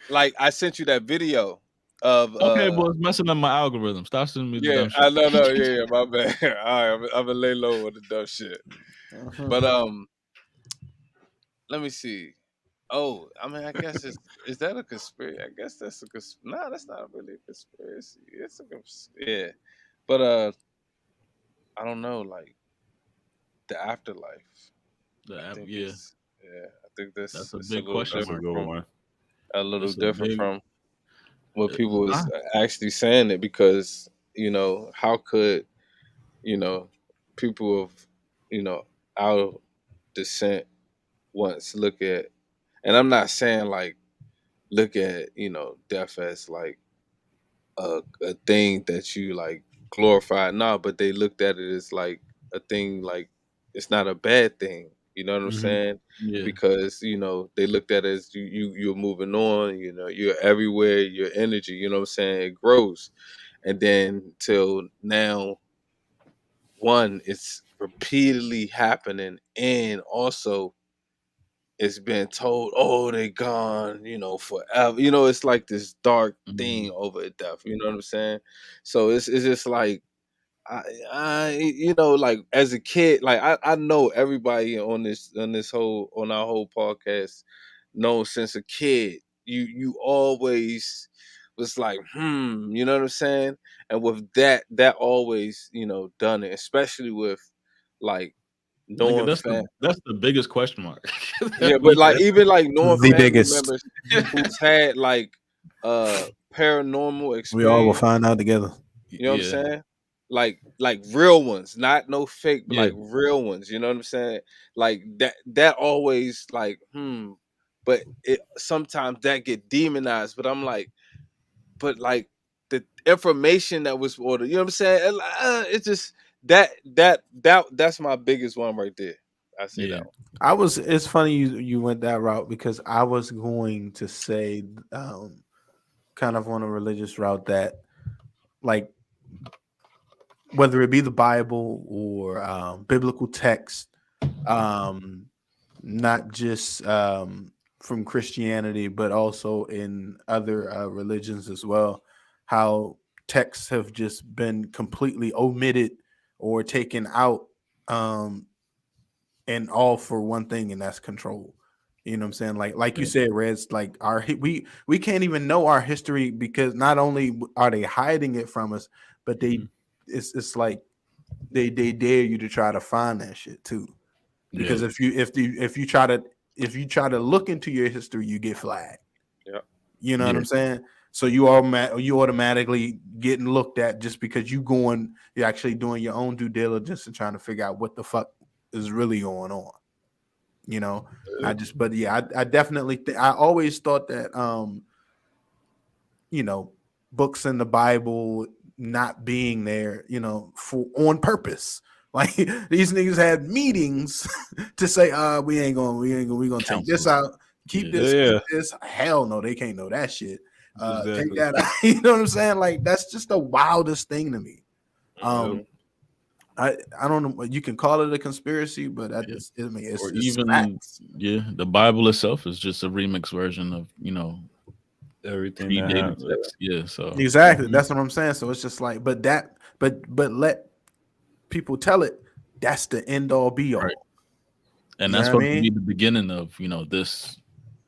like I sent you that video of okay, well, it's messing up my algorithm. Stop sending me the dumb shit. I know, my bad. All right, I'm gonna lay low with the dumb shit. But let me see. Oh, I mean, I guess is that a conspiracy? I guess that's a conspiracy. No, that's not really a conspiracy. It's a conspiracy. Yeah, but I don't know. Like, the afterlife. Yeah. I think That's a it's a big little question That's a different mark. good from one. It's a different big. from what people Nah. is actually saying it, because how could you know people of our descent once look at, and I'm not saying like look at death as like a thing that you like glorify, no, but they looked at it as like a thing, like it's not a bad thing, you know what I'm Mm-hmm. saying? Yeah. Because they looked at it as you're moving on, you're everywhere, your energy, you know what I'm saying, it grows. And then till now, one, it's repeatedly happening, and also it's been told, oh, they gone, forever. It's like this dark thing over death. You know what I'm saying? So it's just like like as a kid, like I know everybody on our whole podcast knows since a kid, you always was like, you know what I'm saying? And with that always, done it, especially with like Nigga, knowing that's the biggest question mark. yeah, that but we've like ever. even like knowing The family biggest. members who's had like paranormal We all will experience, find out together. you know what I'm Yeah. saying? Like real ones, not no fake, but Yeah. like real ones, you know what I'm saying? Like that always like, but it sometimes that get demonized, but I'm like, but like the information that was ordered, you know what I'm saying? It's just that's my biggest one right there. I say Yeah. that one. It's funny you went that route, because I was going to say kind of on a religious route, that like whether it be the Bible or biblical text, not just from Christianity, but also in other religions as well, how texts have just been completely omitted or taken out, and all for one thing, and that's control. You know what I'm saying? Like you Yeah. said, Reds, like we can't even know our history, because not only are they hiding it from us, but it's like they dare you to try to find that shit too. Because Yeah. if you try to look into your history, you get flagged. Yeah. You know what Yeah. I'm saying? So you automatically getting looked at, just because you're actually doing your own due diligence and trying to figure out what the fuck is really going on. I definitely I always thought that books in the Bible not being there, for on purpose. Like these niggas had meetings to say, we gonna take this Councils. out, keep Yeah. this, Yeah. keep this. Hell no, they can't know that shit. Take Exactly. that out. You know what I'm saying? Like that's just the wildest thing to me. Mm-hmm. I don't know. You can call it a conspiracy, but Yeah. Or it's even facts. the Bible itself is just a remix version of Everything that predated happened. text. Yeah. So Exactly. That's what I'm saying. So it's just like, but let people tell it. That's the end all be all. right. And You know that's what I supposed to be mean? the beginning of this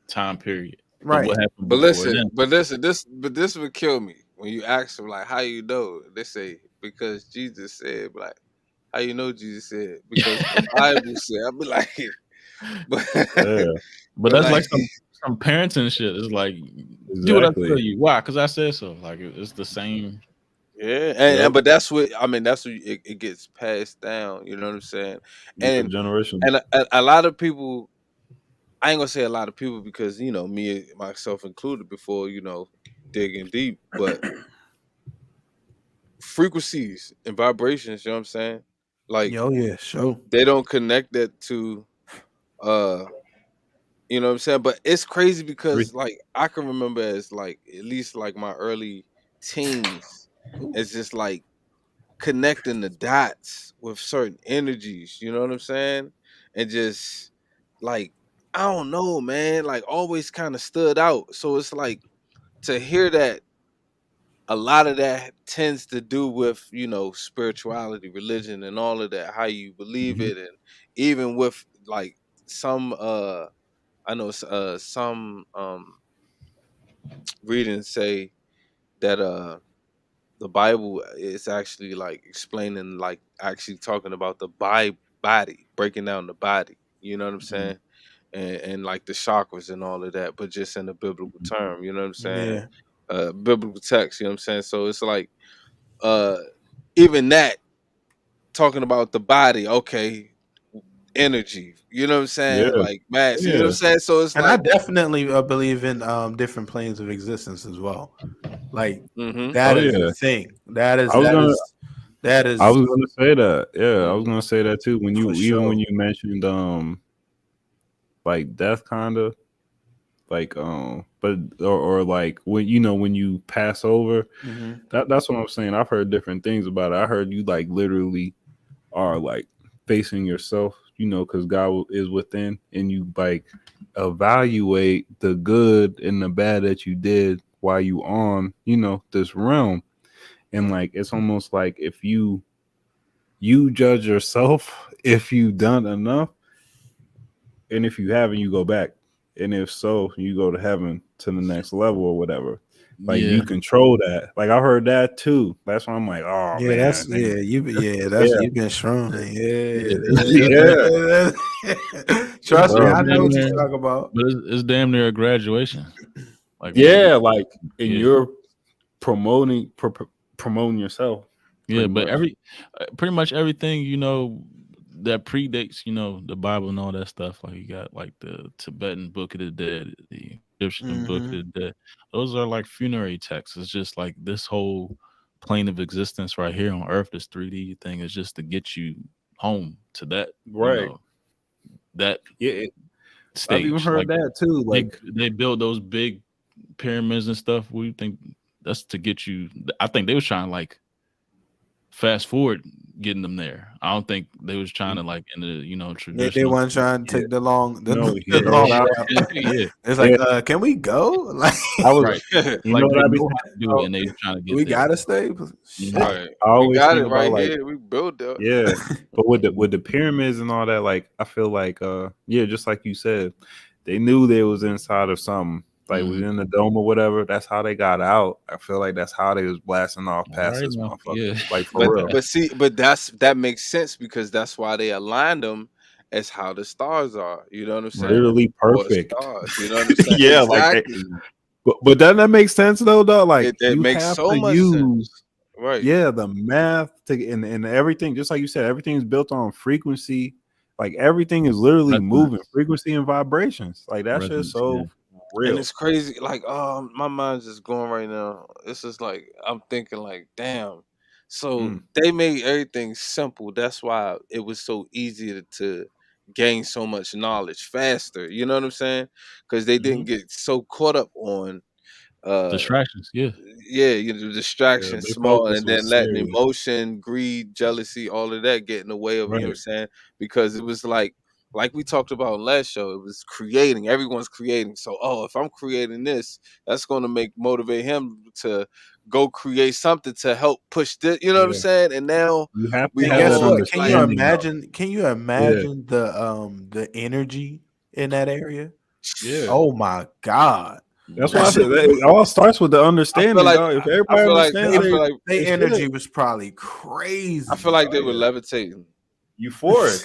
time period. But Right. what happened But before listen, then? this would kill me when you ask them like, how you know? They say because Jesus said. Like, how you know Jesus said? Because the Bible said. I'll be like, but Yeah. But but that's like, like some parents and shit. It's like do what I Exactly. tell you. Why? Because I said so. Like it's the same. yeah, Yep. but that's what I mean. That's what it gets passed down. You know what I'm saying? Yeah. And Generation. a lot of people. I ain't gonna say a lot of people because me myself included before digging deep, but frequencies and vibrations. You know what I'm saying? Like Yo, yeah, sure. they don't connect that to uh you know what I'm saying? But it's crazy because like I can remember as like at least like my early teens, it's just like connecting the dots with certain energies, you know what I'm saying? And just like I don't know, man, like always kind of stood out. So it's like to hear that a lot of that tends to do with spirituality, religion, and all of that, how you believe Mhm. it, and even with like some I know some readings say that the Bible is actually like explaining, like actually talking about the Bible, body, breaking down the body. You know what I'm saying? And like the chakras and all of that, but just in a biblical term. You know what I'm saying? Yeah. Biblical text. You know what I'm saying? So it's like even that talking about the body. Okay, energy. You know what I'm saying? Yeah. Like mass. You know what I'm Yeah. saying? So it's And I like. definitely believe in different planes of existence as well. Like Oh that is a yeah. thing. That is I was gonna I that is was gonna say that. Yeah, I was gonna say that too. When for you even sure. when you mentioned like death kinda, like but or like when when you pass over, Mhm. that's what I'm saying. I've heard different things about it. I heard you like literally are like facing yourself, because God is within, and you like evaluate the good and the bad that you did while you on, this realm. And like it's almost like if you judge yourself if you done enough, and if you haven't, you go back, and if so, you go to heaven to the next level or whatever. Like Yeah. you control that. Like I heard that too. That's why I'm like, oh Yeah, man, that's dang. that's Yeah. you've been strong. Yeah. Yeah. Trust me, Bro. I know what you're Damn near, talking about. but it's damn near a graduation. Like when you, Yeah, like and yeah, you're promoting yourself yeah. pretty But much. pretty much everything that predates the Bible and all that stuff. Like you got like the Tibetan Book of the Dead, the Egyptian Book of Mhm. the Dead. Those are like funerary texts. It's just like this whole plane of existence right here on Earth, this 3D thing, is just to get you home to that. Right. That Yeah. I've even stage. heard Like that too. they Like they build those big pyramids and stuff. We think that's to get you. I think they was trying to like fast forward getting them there. I don't think they was trying to like in the They traditional. weren't trying to yeah. take the long No, the you know what long I route. Yeah, It's yeah. like, can we go? Like I was right. you know Like what they I be know how to do it, and they thinking trying to get we there. gotta stay. Mhm. Shit. Right. I We always got think it about right like here. We built that. yeah, but with the pyramids and all that, like I feel like yeah, just like you said, they knew they was inside of something, like was in the dome or whatever. That's how they got out. I feel like that's how they was blasting off All past right this now, motherfucker. yeah. Like for real. But that makes sense because that's why they aligned them as how the stars are. You know what I'm saying? Right. Literally Or perfect. stars. You know what I'm saying? Yeah, like Exactly. but doesn't that make sense though? Like It you makes have so to much sense. use Right. yeah the math to and everything, just like you said, everything is built on frequency. Like everything is literally moving Resonance. frequency and vibrations. Like that's just Resonance. Yeah. so And real. it's crazy. Like, my mind's just going right now. It's just like I'm thinking, like, damn. So Mm. they made everything simple. That's why it was so easy to gain so much knowledge faster. You know what I'm saying? Because they didn't get so caught up on uh Distractions. Yeah. yeah, the Yeah, distraction they small focus and then was letting serious. emotion, greed, jealousy, all of that get in the way of, you know what I'm Right. saying? Because it was like we talked about last show, it was creating, everyone's creating. So, if I'm creating this, that's going to motivate him to go create something to help push this, you know what I'm Yeah. saying? And now You have to we And have guess that all what? like, understanding though. Can you Yeah. imagine the energy in that area? Yeah. Oh my God. That's That why I shit said that it all starts with the I feel understanding, like dog. If I everybody feel like understands I feel like they they shit, energy was probably I feel crazy. like oh they were yeah. levitating. Euphoric.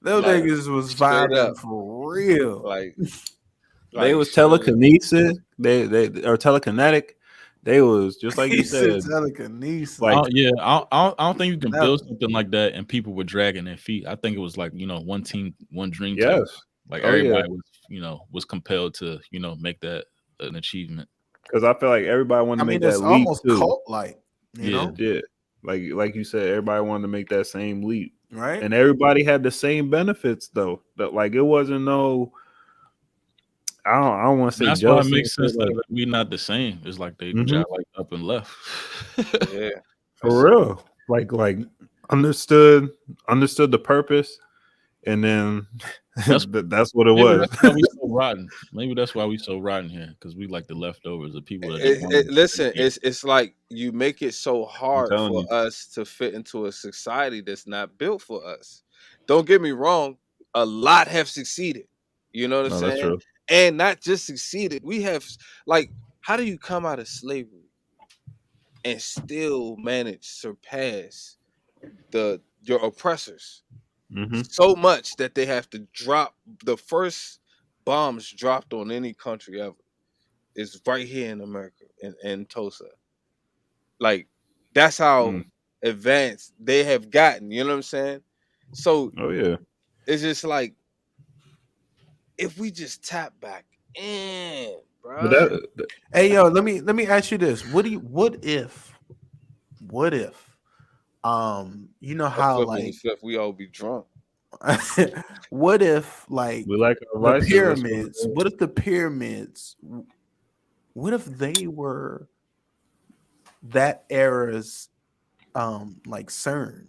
Those Like niggas was straight up. vibing for real. Like They was straight up. telekinesis. They or telekinetic. They was just like He you said said. telekinesis. Like Yeah, I don't think you can build Never. something like that and people were dragging their feet. I think it was like one team, one dream type. yes. Like Oh yeah. everybody was compelled to make that an achievement. Because I feel like everybody wanted I to make mean, that it's leap almost too. cult like, you Yeah. know? Yeah. Like you said, everybody wanted to make that same leap. Right? And everybody had the same benefits though. That like it wasn't no I don't want to say That's why it jealousy and makes sense shit, that like we not the same. It's like they mhm, jot like up and left. Yeah. for real. Like understood the purpose, and then That's that's what it maybe was. that's why we so rotten. Maybe that's why we so rotten here because we like the leftovers of people that just want to. Listen, it's like you make it so I'm hard telling for you. us to fit into a society that's not built for us. Don't get me wrong, a lot have succeeded. You know what I'm No, that's saying? true. And not just succeeded. We have like, how do you come out of slavery and still manage surpass your oppressors? so much that they have to drop the first bombs dropped on any country ever is right here in America in Tulsa. Like that's how advanced they have gotten. You know what I'm saying? So Oh yeah, it's just like if we just tap back in, but bro. Hey yo, let me ask you this. What if you know I how flip on the like fifth, we all be drunk. what if like we like our the vices, pyramids, what if the pyramids, what if they were that era's like CERN?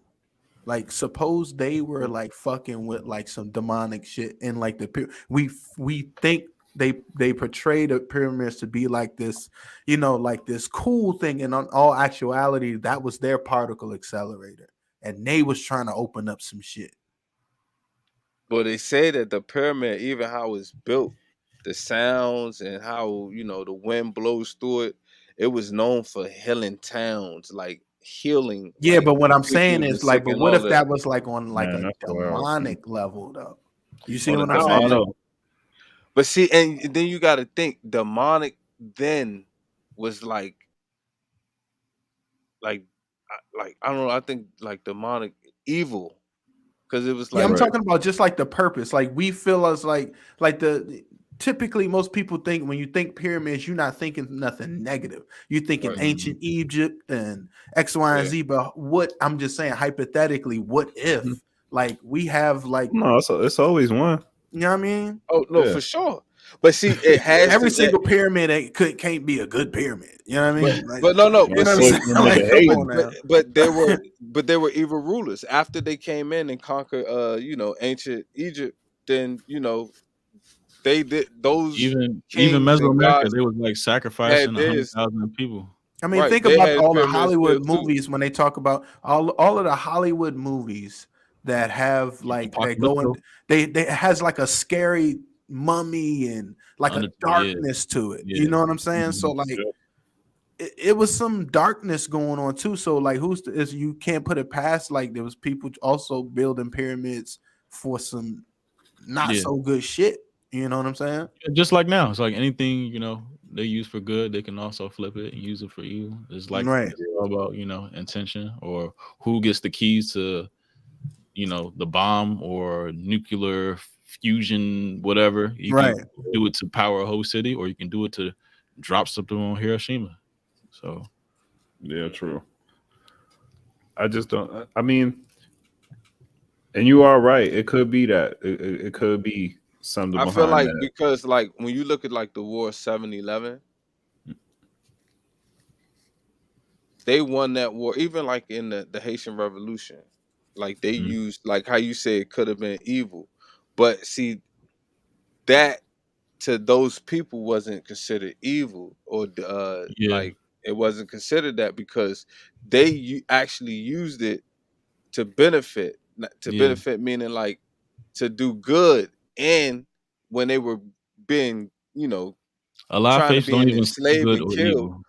Like suppose they were like fucking with like some demonic shit and like we think they portray the pyramids to be like this, you know, like this cool thing, and on all actuality that was their particle accelerator and they was trying to open up some shit. But they say that the pyramid, even how it's built, the sounds and how the wind blows through it, it was known for healing towns, like healing, Yeah, like but what I'm people saying the is like, sick but and what all if that. that was like on like Man, a that's wild. demonic level though? You see On a what I'm demonic, saying? but see, and then you got to think demonic then was like I don't know. I think like demonic evil because it was Yeah, I'm like talking about just like the purpose. Like we feel as like the typically most people think when you think pyramids, you're not thinking nothing negative. You're thinking Right. ancient Egypt and X, Y, and Yeah. Z. But what I'm just saying, hypothetically, what if like we have like No, it's always one. you know what I mean? Oh no, Yeah. for sure. But see, it has Every to. single pyramid can't be a good pyramid. You know what I But mean? Like, but no, you but know what I'm see, saying? Like, come on now. but there were evil rulers after they came in and conquered ancient Egypt. Then they did those Even kings and Mesoamerica, gods they was like had sacrificing theirs 100,000 people. I mean, right. think They about had all the pyramids Hollywood built too. movies when they talk about all of the Hollywood movies that have like they go in they it has like a scary mummy and like a darkness to it. You know what I'm saying? So like it was some darkness going on too. So like you can't put it past like there was people also building pyramids for some not so good shit. You know what I'm saying? Just like now, it's like anything they use for good, they can also flip it and use it for evil. It's like Right. it's all about intention or who gets the keys to the bomb or nuclear fusion, whatever. You Right. can do it to power a whole city, or you can do it to drop something on Hiroshima. So yeah, true. I just don't. I mean, and you are right. It could be that. It could be something I feel behind like that. because like when you look at like the war 7-11, they won that war. Even like in the Haitian Revolution, like they used like how you say it could have been evil, but see that to those people wasn't considered evil or like it wasn't considered that because they actually used it to benefit, meaning like to do good. And when they were being a lot of trying to faiths don't be even see enslaved good and or killed, evil.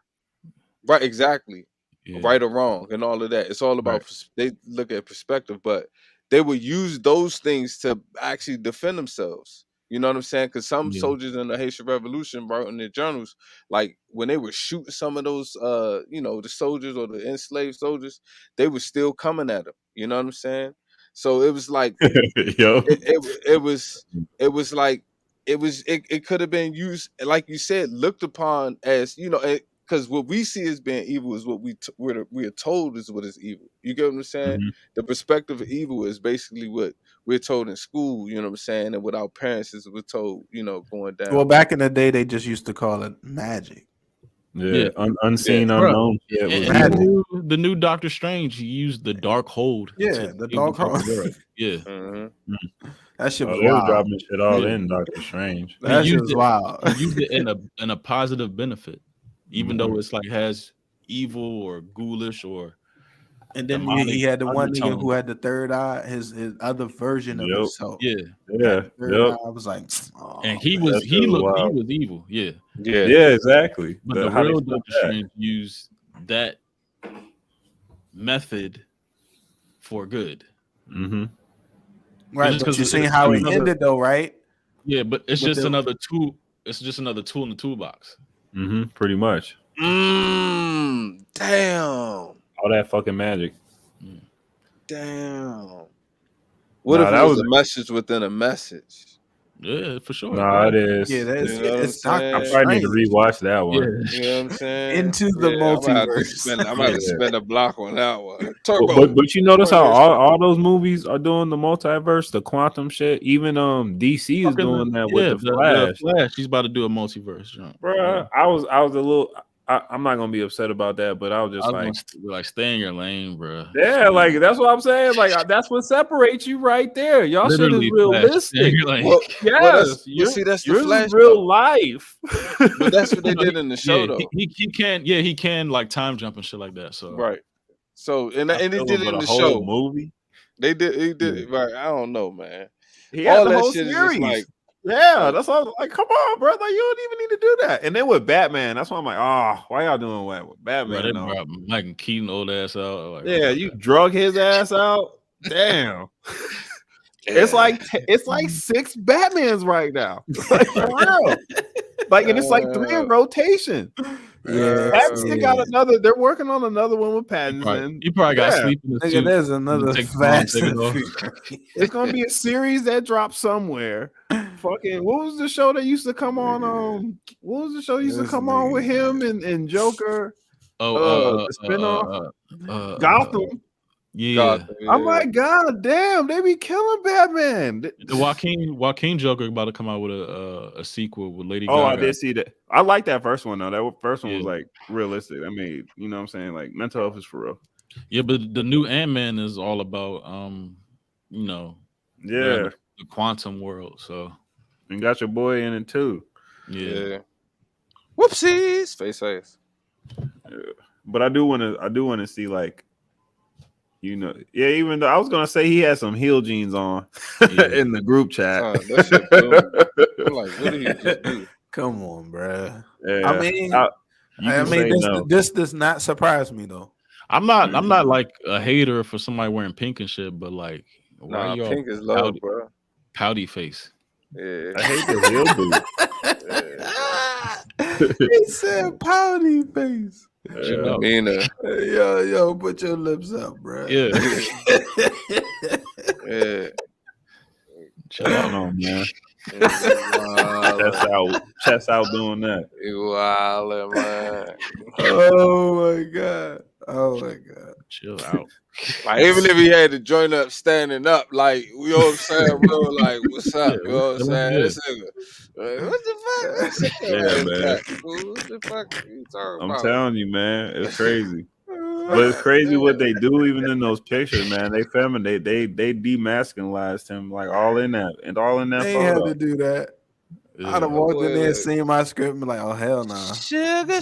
right? Exactly. Yeah. Right or wrong and all of that. It's all about they look at perspective, but they would use those things to actually defend themselves. You know what I'm saying? Because some soldiers in the Haitian Revolution wrote in their journals, like when they were shooting some of those, the soldiers or the enslaved soldiers, they were still coming at them. You know what I'm saying? So it was like, Yo. it was like it could have been used, like you said, looked upon as because what we see as being evil is what we are told is what is evil. You get what I'm saying? The perspective of evil is basically what we're told in school. You know what I'm saying? And what our parents is we're told. Going down. Well, back in the day, they just used to call it magic. Yeah, unseen, Bro, unknown. Yeah, it was and evil. the new Doctor Strange, he used the dark hold. Yeah, the dark fucking hold. world. Yeah. That shit was They was wild. dropping shit all in Doctor Strange. That shit was wild. He used it in a positive benefit, even though it's like has evil or ghoulish or. And then demonic he had the one nigga undertones. who had the third eye, his other version of himself. Yeah. Third eye, I was like, and he man. was evil. Yeah. Yeah, exactly. But the real Doctor Strange used that method for good. Right, but you seen how it ended though, right? Yeah, but it's With just the- another tool. It's just another tool in the toolbox. Pretty much. Damn. All that fucking magic. Damn. What if it that was a message within a message? Yeah, for sure. Nah, it is. Yeah, that's You know what I'm it's Doctor saying? I probably need to Strange. rewatch that one. Yeah. You know what I'm saying? Into the multiverse. I'm about to spend a block on that one. But you notice how all those movies are doing the multiverse, the quantum shit. Even DC is doing that with the Flash. Flash. He's about to do a multiverse, jump. Bruh, I was a little. I'm not gonna be upset about that, but I was just like stay in your lane, bro. Yeah, like that's what I'm saying. Like that's what separates you right there. Y'all shit is Literally, realistic. Yes, that's the yours is Flash, real though. life. But that's what they did in the show, Yeah, though. he can like time jump and shit like that. So Right. So and I they feel did him it in for the the whole show. movie. He did it right. I don't know, man. He had All the that whole shit is series. just like That's all. Like, come on, bro. Like, you don't even need to do that. And then with Batman, that's why I'm like, why y'all doing what with Batman? they though? brought Mike Keaton old ass out. Like, Yeah, you drug his ass out. Damn. It's like 6 Batmans right now. Like, for real. Like, and it's like 3 in rotation. Yeah, Pattinson got another. They're working on another one with Pattinson. You probably got sleep in the Nigga, suit. there's another Take the Fast take it and off. Furious. It's gonna be a series that drops somewhere. Fucking, what was the show that used to come on? What was the show that used to come on with him and Joker? The spinoff, Gotham. Yeah. I'm like, God damn, they be killing Batman. The Joaquin Joker about to come out with a sequel with Lady Oh, Gaga. I did see that. I like that first one though. That first one was like realistic. I mean, you know what I'm saying? Like mental health is for real. Yeah, but the new Ant-Man is all about the quantum world. So and got your boy in it too. Yeah. Whoopsies. Face. Yeah. But I do want to see like, even though I was gonna say he had some heel jeans on in the group chat. That shit blew. I'm like, what did he just do? Come on, bro. Yeah. I mean, this does not surprise me though. I'm not like a hater for somebody wearing pink and shit, but like, why you all pink is love, bro. Pouty face? Yeah, I hate the heel boot. He said pouty face. Yo, put your lips up, bro. Yeah. Yeah. Chill out on, man. Chest out doing that. You wildin', man. Oh my god. Chill out. Like even if he had to join up standing up, like you know what I'm saying, bro? Like, what's up? You know what I'm saying? This nigga, what the fuck? Yeah, man. What the fuck are you talking I'm about? telling you, man, it's crazy. But it's crazy what they do, even in those pictures, man. They they demasculized him like all in that They photo. had to do that. I'd have walked in there, seen my script, and be like, "Oh hell no!" Sugar I mean,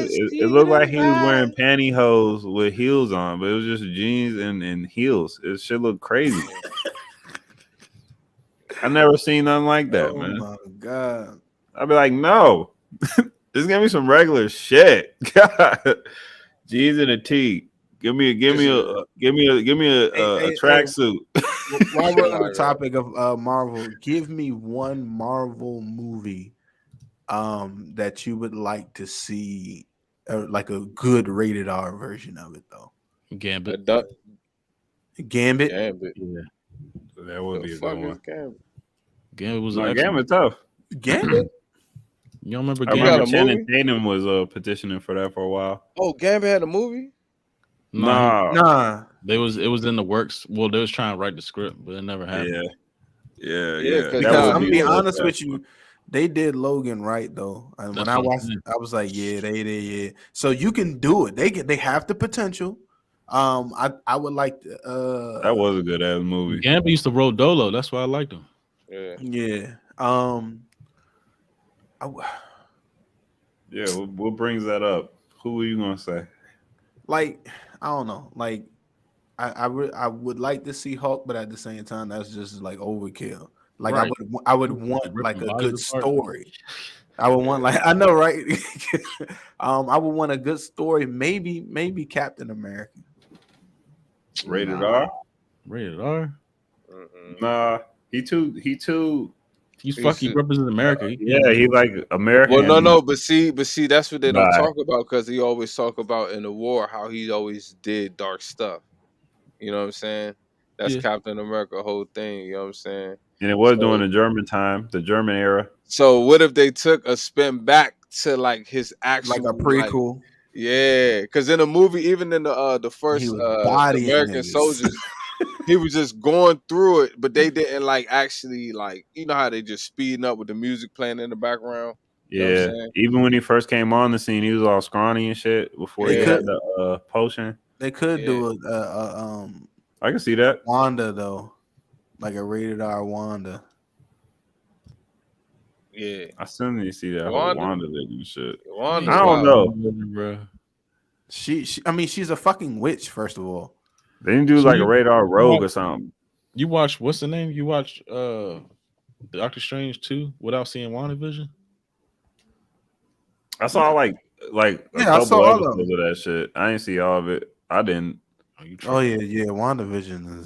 it looked like he was wearing pantyhose with heels on, but it was just jeans and heels. It should look crazy. I never seen nothing like that, man. Oh my god! I'd be like, no, just give me some regular shit. God, jeans and a tee. Give me a tracksuit. While we're on the topic of Marvel, give me one Marvel movie that you would like to see, like a good rated R version of it, though. Gambit. Gambit. Yeah, that would be a good one. Gambit was Gambit tough. Gambit. You don't remember I Gambit? remember Channing Tatum was petitioning for that for a while. Oh, Gambit had a movie? Nah. It was in the works. Well, they was trying to write the script, but it never happened. Yeah. Because I'm gonna be honest with you, they did Logan right though. And when I watched it, I was like, yeah, they did, yeah. So you can do it. They have the potential. I would like to, that was a good ass movie. Gambit used to roll Dolo. That's why I liked him. Yeah. What brings that up? Who are you gonna say? Like, I don't know. Like, I would like to see Hulk, but at the same time, that's just like overkill. Like, Right. I would want like a good bodies apart. story. I would want I know, right? I would want a good story. Maybe Captain America. Rated R. Rated R. Nah, he's fucking represents America. Yeah, he like American. Well, no, but see, that's what they don't Right. talk about because he always talk about in the war how he always did dark stuff. You know what I'm saying? That's Yeah. Captain America whole thing. You know what I'm saying? And it was during the German time, the German era. So what if they took a spin back to like his actual Like a prequel. yeah, because in the movie, even in the first bodying American niggas. soldiers, he was just going through it, but they didn't like actually like you know how they just speeding up with the music playing in the background. You know what I'm Yeah, saying? even when he first came on the scene, he was all scrawny and shit before he had the potion. They could do I can see that. Wanda though, like a rated R Wanda. Yeah, I still need to see that whole Wanda lady shit. I Wanda's don't wild. know. Bro. I mean, she's a fucking witch. First of all, They didn't do So like a you- radar you rogue or watch- something. You watch what's the name? You watch Doctor Strange 2 without seeing WandaVision? I saw like a Yeah, I saw couple all of episodes of that shit. I didn't see all of it. I didn't. oh yeah, WandaVision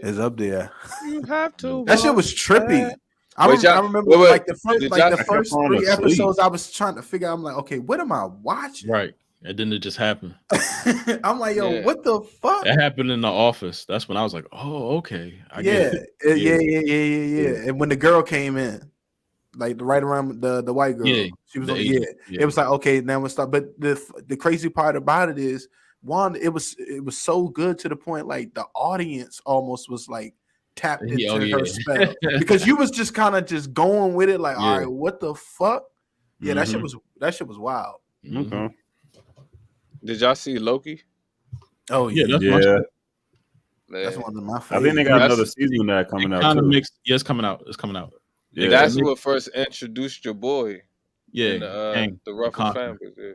is up there. You have to. That shit was trippy. I Wait, y'all- remember wait, like the first did like y'all- the I kept first falling 3 asleep. episodes. I was trying to figure out. I'm like, okay, what am I watching? Right. And then it just happened. I'm like, yo, Yeah. what the fuck? That happened in the office. That's when I was like, oh, okay. I Yeah, get it. yeah. And when the girl came in, like right around the white girl, Yeah, she was the on. Asian, Yeah, yeah. it was like okay, now we start. But the crazy part about it is, Wanda, it was so good to the point like the audience almost was like tapped into Yeah, oh, her yeah. spell because you was just kind of just going with it, like, all Yeah. right, what the fuck? Yeah, that shit Mhm. was wild. Okay. Did y'all see Loki? Oh Yeah, yeah, that's my Yeah. shit. that's one of my I favorites. think they got That's- another season of that coming It out kind of too. mixed. Yeah, it's coming out. It's coming out. Yeah. That's what first introduced your boy. Yeah, in the Kang, the Ruffle Conqueror. family. Yeah.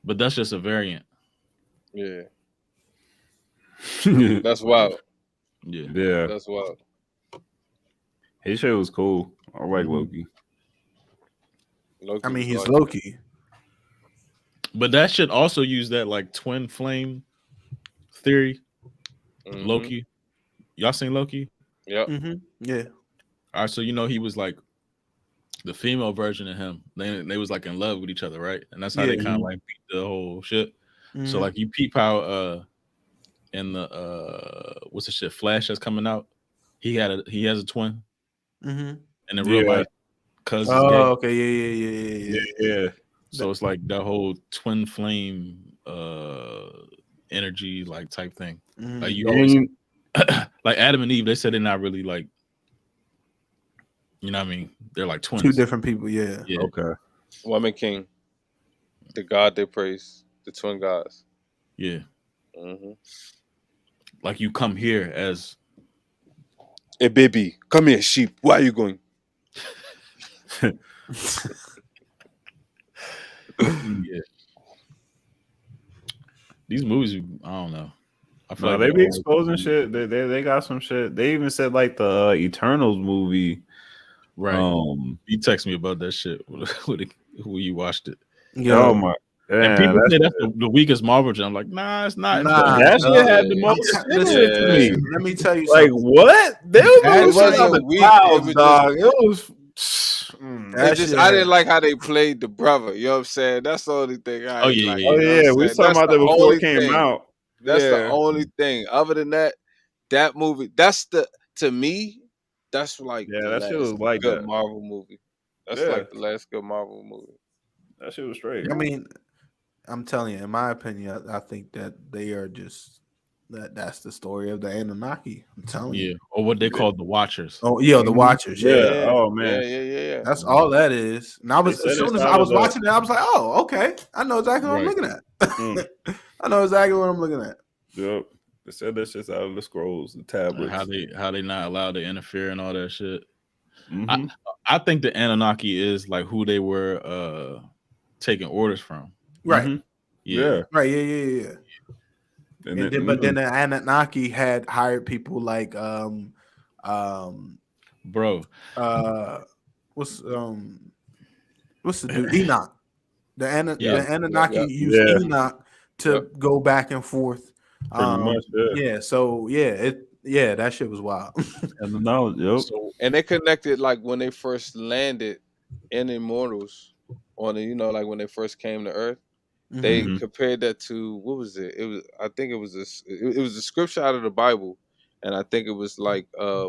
But that's just a variant. Yeah. That's wild. Yeah. Yeah. That's wild. His shit was cool. I like Mhm. Loki. Loki I mean, was he's wild. Loki. But that should also use that like twin flame theory. Mhm. Loki. Y'all seen Loki? Yep. Yeah. All right, so you know he was like the female version of him. They was like in love with each other, right? And that's how they Yeah. kind of like beat the whole shit. So Mhm. like you peep how in the what's the shit Flash that's coming out? He has a twin, Mm-hmm. and in real Yeah. life, cuz is Oh, gay. okay. Yeah. Yeah. So it's like that whole twin flame energy like type thing. Mhm. Like you And always you- like Adam and Eve, they said they're not really like, you know what I mean? They're like twins. Two different people. Yeah. Yeah. Okay. Woman King. The God they praise. The twin gods. Yeah. Mm-hmm. Like you come here as Hey baby, come here, sheep. Where are you going? yeah. These movies, I don't know. I feel No, like they they're be always- exposing shit. They got some shit. They even said like the Eternals movie. Right. You text me about that shit when you watched it. Yo. Oh my. And Yeah, people say that's that's the weakest Marvel jam. I'm like, nah, it's not. Nah, that shit had the yeah. most Listen, shit to me. let me tell you Like something. what? They It was wasn't out the weak, clouds, it was dog. It was. That Just shit I had- didn't like how they played the brother. You know what I'm saying? That's the only thing I Oh, ain't yeah, like. yeah. Oh you know yeah, what we I'm was saying? talking about that the before only it came thing. out. That's the Yeah. only thing. Other than that, that movie, that's the to me, that's like Yeah, the that shit was last like good that. Marvel movie. That's Yeah. like the last good Marvel movie. That shit was straight. I mean, I'm telling you, in my opinion, I think that they are just that's the story of the Anunnaki. I'm telling Yeah. you. Or what they call the Watchers. Oh yeah, the Watchers. Yeah. Yeah. Oh man. Yeah. That's all that is. And I was They as said soon it as I was started watching it, I was like, oh, okay. I know exactly what I'm Right. looking at. Mm. I know exactly what I'm looking at. Yep. They said that shit's out of the scrolls, the And tablets. how they not allowed to interfere and all that shit. Mhm. I think the Anunnaki is like who they were taking orders from. Right. Mhm. Yeah. Right. Yeah. And then, but then the Anunnaki had hired people like Bro. what's the dude? Enoch. The Anunnaki Yep. used Yeah. Enoch to go back and forth. Pretty much, yeah. So Yeah, that shit was wild. And the knowledge, yep. So, and they connected like when they first landed in Immortals on the, like when they first came to Earth. They compared that to what was it? It was, I think it was this. It was a scripture out of the Bible, and I think it was like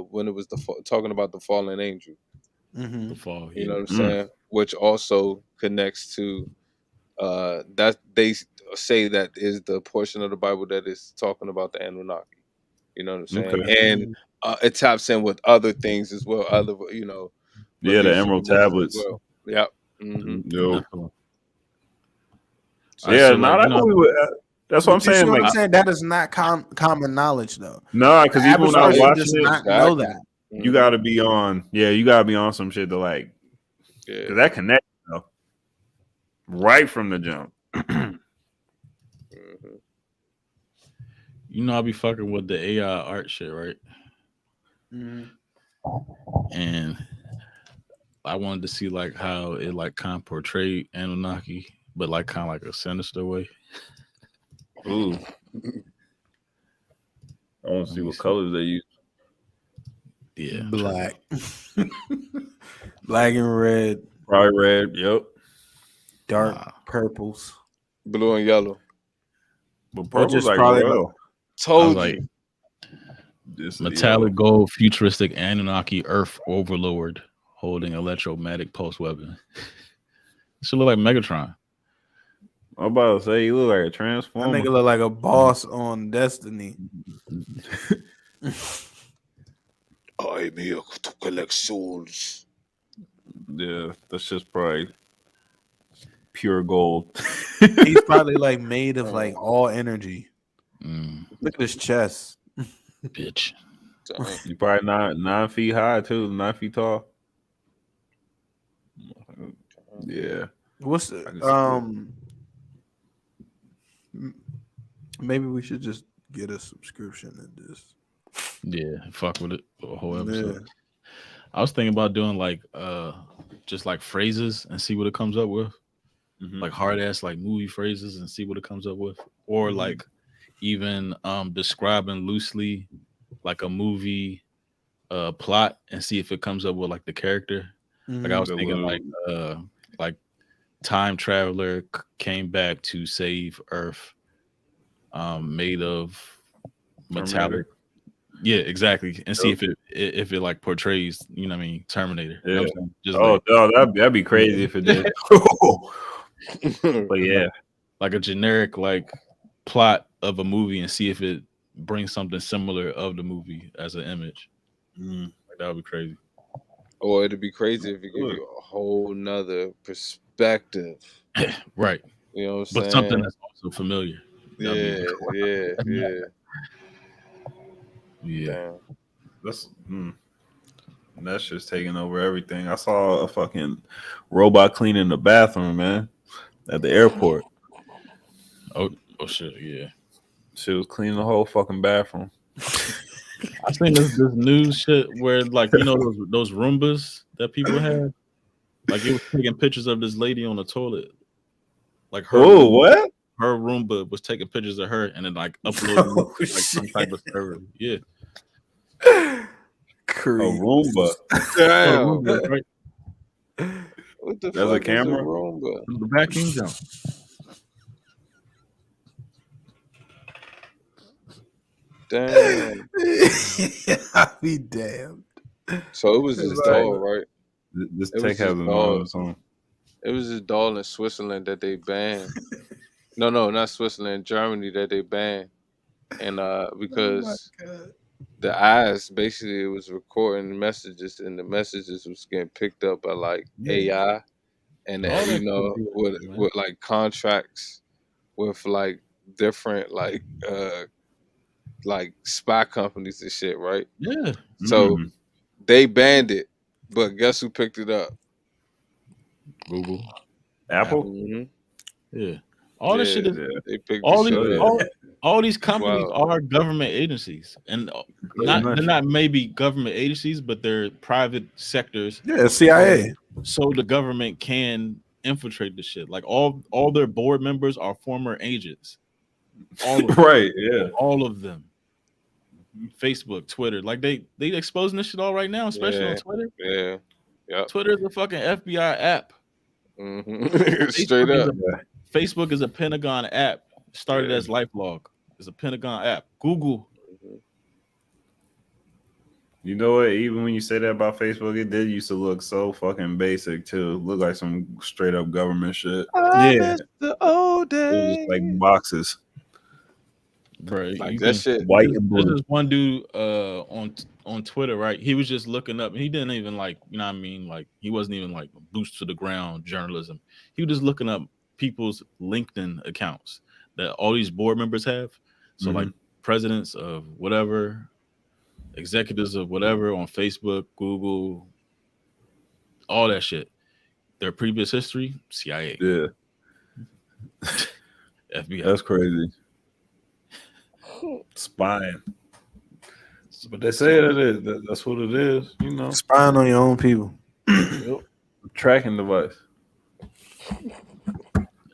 when it was talking about the fallen angel. The fall. You know what I'm saying? Which also connects to that they say that is the portion of the Bible that is talking about the Anunnaki. You know what I'm saying? Okay. And it taps in with other things as well. Other, Yeah, the beliefs and Emerald religions as Tablets. well. Yep. Mm-hmm. Yo. So, Yeah, so, no, like, that movie was, that's what I'm But you see saying. what Like, I'm saying? That is not common knowledge, though. no, because The even average when I was person watching does it, not know that. you gotta be on. Yeah, you gotta be on some shit to like. Because that connects, though, right from the jump. You know, I be fucking with the AI art shit, right? And I wanted to see like how it like kind of portrayed Anunnaki, but like kind of like a sinister way. Ooh. I want to see what colors they use. Yeah, Black. Black and red. Probably red. Yep. Dark purples. Blue and yellow. But Or purple's just like probably royal. Told like, you. Metallic gold, futuristic Anunnaki Earth overlord holding electromagnetic pulse weapon. Should look like Megatron. I'm about to say you look like a That transformer. nigga look like a boss on Destiny. I'm here to collect souls. Yeah, that's just probably pure gold. He's probably like made of like all energy. Look at his chest. Bitch. You probably 9 feet high too, 9 feet tall. Yeah. What's the maybe we should just get a subscription in this. Yeah, fuck with it for a whole episode. Yeah. I was thinking about doing like just like phrases and see what it comes up with. Like hard ass like movie phrases and see what it comes up with. Or like even describing loosely like a movie plot and see if it comes up with like the character. Like I was thinking like time traveler came back to save Earth, made of metallic. Yeah, exactly. And see if it like portrays, you know what I mean, Terminator. Yeah. You know what I'm saying? Just that'd be crazy if it did. But yeah, like a generic like plot of a movie and see if it brings something similar of the movie as an image. Like that would be crazy. Or it'd be crazy if it give you a whole nother perspective. Right. You know what I'm But saying? something that's also familiar. Yeah. Yeah. That's just taking over everything. I saw a fucking robot cleaning the bathroom, man, at the airport. Oh shit, yeah. She was cleaning the whole fucking bathroom. I seen this news shit where like you know those Roombas that people have, like it was taking pictures of this lady on the toilet. Like her what? Her Roomba was taking pictures of her and then like uploading like some type of server. Yeah. A Roomba. Damn. Roomba, right? What the There's fuck a camera? is a Roomba? The vacuum jump. Damn. I'll be damned. So it was this doll, right? This It tech was has a this doll. noise on. It was this doll in Switzerland that they banned. No, not Switzerland, Germany that they banned. And because the eyes basically it was recording messages and the messages was getting picked up by like AI and you know with like contracts with like different like spy companies and shit, right? Yeah. So they banned it, but guess who picked it up? Google. Apple? Yeah. All this shit is they picked all the these shit up. all these companies Wow. are government agencies. And Pretty much. they're not maybe government agencies, but they're private sectors. Yeah, CIA. So the government can infiltrate the shit. Like all their board members are former agents. All of them. Right, yeah. All of them. Facebook, Twitter, like they exposing this shit all right now, especially on Twitter. Yeah. Yep. Twitter is a fucking FBI app. Straight up. Facebook is a Pentagon app. Started as LifeLog. It's a Pentagon app. Google. You know what? Even when you say that about Facebook, it did used to look so fucking basic too. Look like some straight up government shit. Yeah. The old It was days. just like boxes. Bro, Like that shit. White and blue. There's one dude on Twitter, right? He was just looking up, and he didn't even like, you know what I mean? Like he wasn't even like boost to the ground journalism. He was just looking up people's LinkedIn accounts that all these board members have. So like presidents of whatever, executives of whatever on Facebook, Google, all that shit. Their previous history, CIA. Yeah. FBI. That's crazy. Spying. But they say that is. That's what it is, you know. Spying on your own people. Yep. Tracking device.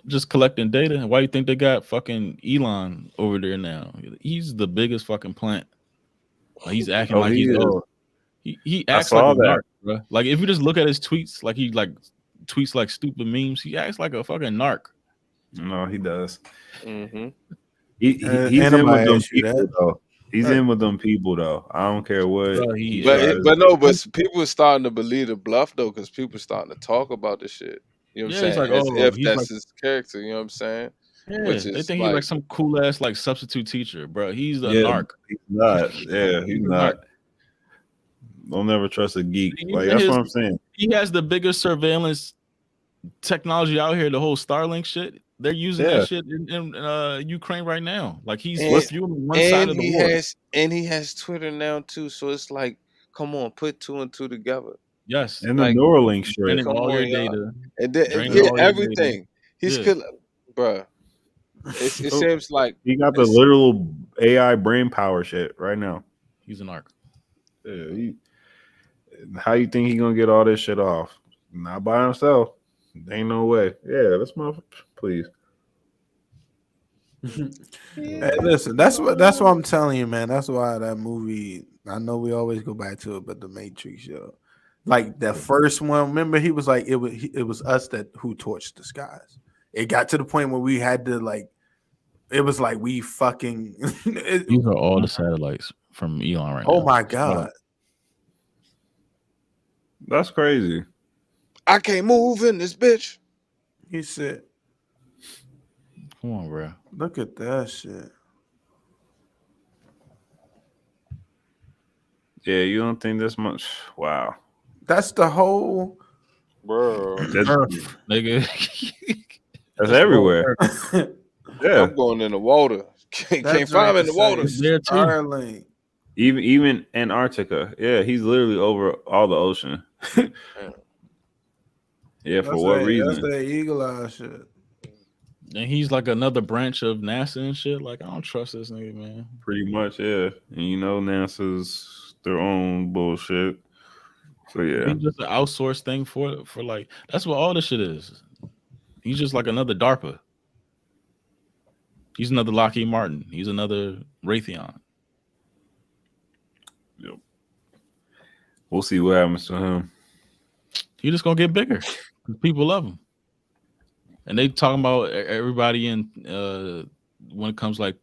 Just collecting data. Why you think they got fucking Elon over there now? He's the biggest fucking plant. Like, he's acting like he's he acts like a narc, bro. Like if you just look at his tweets, like he like tweets like stupid memes. He acts like a fucking narc. No, he does. Mm-hmm. He's in with them people though. He's in with them people though. I don't care what. But people are starting to believe the bluff though, because people are starting to talk about this shit. You know what I'm saying? Like, As if he's that's like, his character. You know what I'm saying? Yeah, Which they is think he's like some cool ass like substitute teacher, bro. He's a narc. He's not. Yeah, he's not. Don't never trust a geek. Like that's what I'm saying. He has the biggest surveillance technology out here. The whole Starlink shit. They're using that shit in Ukraine right now. Like he's viewing one side of the war. And he has Twitter now too. So it's like, come on, put two and two together. Yes, and the Neuralink shit. Draining all your data. And then, everything. He's bro. It seems like he got the literal AI brain power shit right now. He's an narc. Yeah, how you think he gonna get all this shit off? Not by himself. Ain't no way. Yeah, that's my please. Hey, listen, that's what I'm telling you, man. That's why that movie. I know we always go back to it, but the Matrix, yo, like the first one. Remember, he was like, it was us who torched the skies. It got to the point where we had to like. It was like we fucking. These are all the satellites from Elon right now. Oh my god, that's crazy. I can't move in this bitch. He said, "Come on, bro. Look at that shit." Yeah, you don't think this much? Wow, that's the whole, bro. Nigga, that's everywhere. Yeah, I'm going in the water. Can't find him in the water. There too. Even Antarctica. Yeah, he's literally over all the ocean. Yeah, for what reason? That's the eagle eye shit. And he's like another branch of NASA and shit. Like, I don't trust this nigga, man. Pretty much, yeah. And you know, NASA's their own bullshit. So yeah, He's just an outsourced thing for like, that's what all this shit is. He's just like another DARPA. He's another Lockheed Martin. He's another Raytheon. Yep. We'll see what happens to him. He's just gonna get bigger because people love him. And they talking about everybody in when it comes like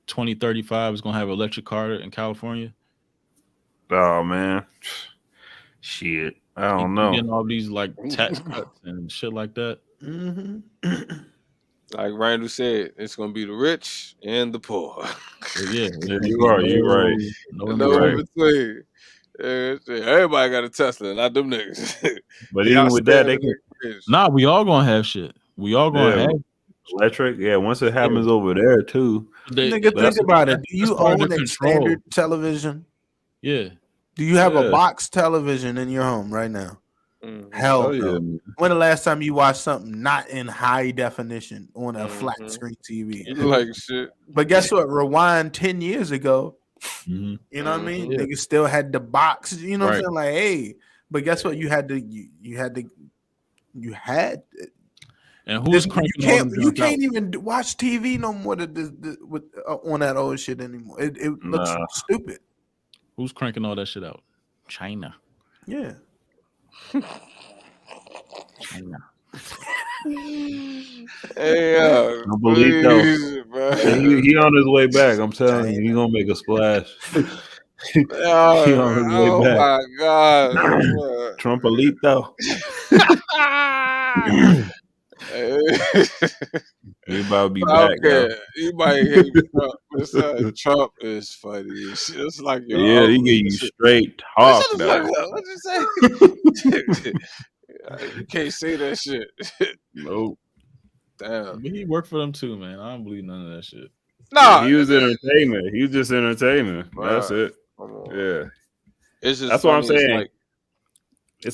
2035 is gonna have an electric car in California. Oh man, shit, I don't know. Getting all these like tax cuts and shit like that. Mm-hmm. Like Randall said, it's gonna be the rich and the poor. Yeah, you're right. No in between. Everybody got a Tesla, not them niggas. But even with that, they can. Nah, we all gonna have shit. We all gonna have electric. Yeah, once it happens over there too. Nigga, think about it. Do you own a standard television? Yeah. Do you have a box television in your home right now? Hell no. When the last time you watched something not in high definition on a flat screen TV? Like shit. But guess what? Rewind 10 years ago. You know what I mean? Yeah. Niggas still had the box. You know what I'm saying? Like, hey, but guess what? You had it. And who's cranking all them you joints can't out? even watch TV no more with on that old shit anymore. It looks stupid. Who's cranking all that shit out? China. Yeah. China. Hey, Don't believe please, though. man. He on his way back. I'm telling you, he gonna make a splash. He on his way Oh back. my God. Trump elite though. He about to be back, Okay, yo. you might hate Trump. But Trump is funny. It's like your Yeah, he uncle. give you straight talk Shut the though. fuck up. What'd you say? You can't say that shit. Nope. Damn. But he worked for them too, man. I don't believe none of that shit. Nah, He was entertainment. He was just entertainment. That's bruh, it. come on. Yeah. It's just That's what I'm funny. It's saying. like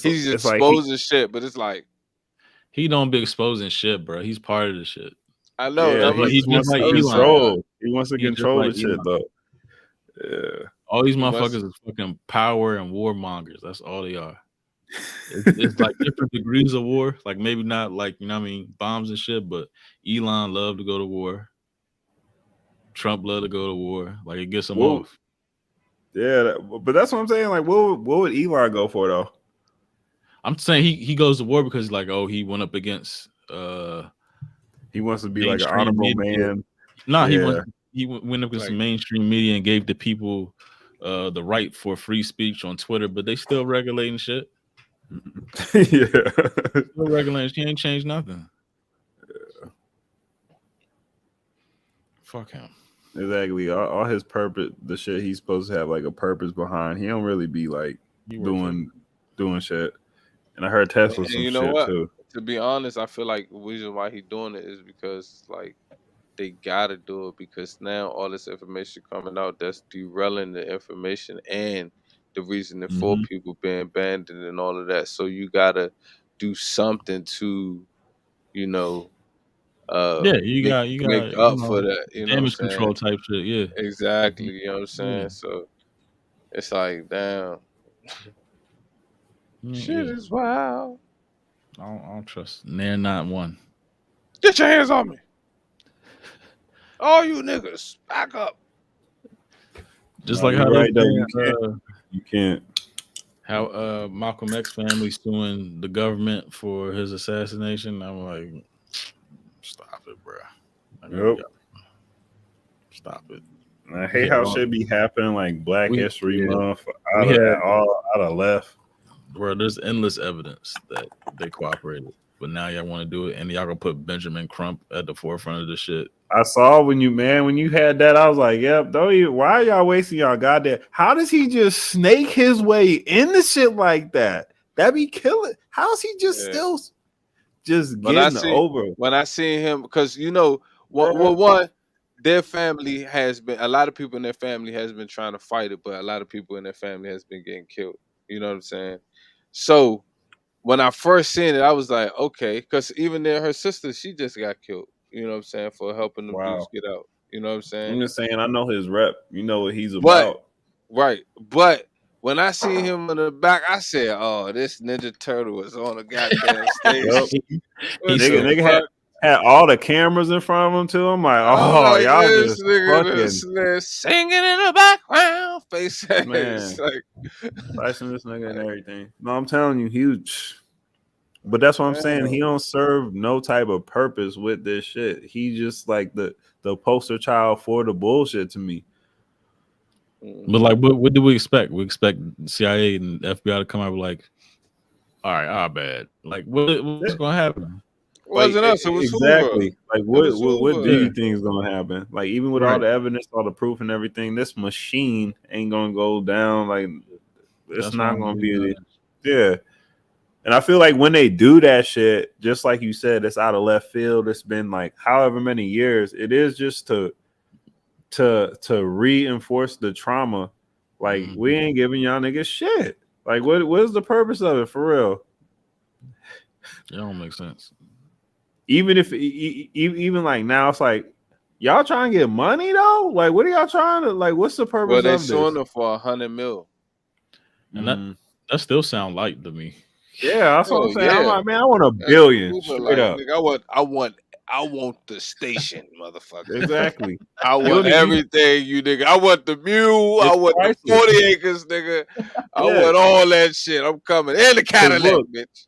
he's It's like exposing shit, but it's like He don't be exposing shit, bro. He's part of the shit. I know. yeah, I'm he He's just just wants to like Elon. control. He wants to He's just control like the shit Elon. though. Yeah. All these He must- motherfuckers is fucking power and warmongers. That's all they are. It's like different degrees of war. Like maybe not like, you know what I mean, bombs and shit, but Elon loved to go to war. Trump loved to go to war. Like it gets him Whoa. off. Yeah, but that's what I'm saying. Like, what would Elon go for though? I'm saying he goes to war because like, oh, he went up against He wants to be like an mainstream honorable media. man. No, Yeah. he went up against Like- the mainstream media and gave the people the right for free speech on Twitter, but they still regulating shit. Yeah. Still regulating. He ain't changed nothing. Fuck him. Exactly. All his purpose, the shit he's supposed to have like a purpose behind. He don't really be like He work for doing shit. And I heard Tesla and some you know shit what? too. To be honest, I feel like the reason why he's doing it is because like they gotta do it because now all this information coming out that's derailing the information and the reason for people being abandoned and all of that. So you gotta do something to, you know, Yeah, you got make you up know, for that. You know what I'm damage saying? control type shit. Yeah, Exactly. You know what I'm saying? Yeah. So it's like, damn, shit Yeah. is wild. I don't trust. They're not one. Get your hands on me. All you niggas, back up. Just No, like you're how right, they though. saying, You can't. how Malcolm X family suing the government for his assassination. I'm like, stop it, bro. Yep. Stop it. I hate how shit be happening like Black History Month out of left. Bro, there's endless evidence that they cooperated. But now y'all want to do it, and y'all gonna put Benjamin Crump at the forefront of the shit. I saw when you had that, I was like, yep, why are y'all wasting y'all goddamn? How does he just snake his way into shit like that? That be killing. How's he just still just getting over? When I seen him, because you know, one, their family has been, a lot of people in their family has been trying to fight it, but a lot of people in their family has been getting killed. You know what I'm saying? So when I first seen it, I was like, okay, because even there, her sister, she just got killed. You know what I'm saying? For helping them dudes get out. You know what I'm saying? I'm just saying, I know his rep. You know what he's But about. right, but when I see him in the back, I said, "Oh, this Ninja Turtle is on the goddamn stage." Nigga had all the cameras in front of him too. I'm like, I'm oh, like, y'all this just nigga fucking this singing in the background, face ass. Man. Like, slicing this nigga and everything. No, I'm telling you, huge. But that's what I'm saying. He don't serve no type of purpose with this shit. He just like the poster child for the bullshit to me. But like, what do we expect? We expect CIA and FBI to come out with like, all right, our bad. Like, what's gonna happen? Wasn't us, it was exactly. Hoover. Like, what It was do Hoover. you think is gonna happen? Like, even with all Right. the evidence, all the proof, and everything, this machine ain't gonna go down. Like, it's That's not why I'm gonna be. doing Yeah. And I feel like when they do that shit, just like you said, it's out of left field. It's been like however many years. It is just to reinforce the trauma. Like, we ain't giving y'all niggas shit. Like, what is the purpose of it for real? It don't make sense. Even if even like now, it's like y'all trying to get money though. Like, what are y'all trying to like? What's the purpose Well, they of this? suing them for $100 million. And that still sound light to me. Yeah, that's what I'm Hell saying. I'm yeah. like, man, I want $1 That's billion stupid. straight Like, up. nigga, I want the station, motherfucker. Exactly. I You want don't even- everything, you nigga. I want the mule. I It's want the priceless. 40 acres, nigga. I Yeah. want all that shit. I'm coming. And the Cadillac, look, bitch.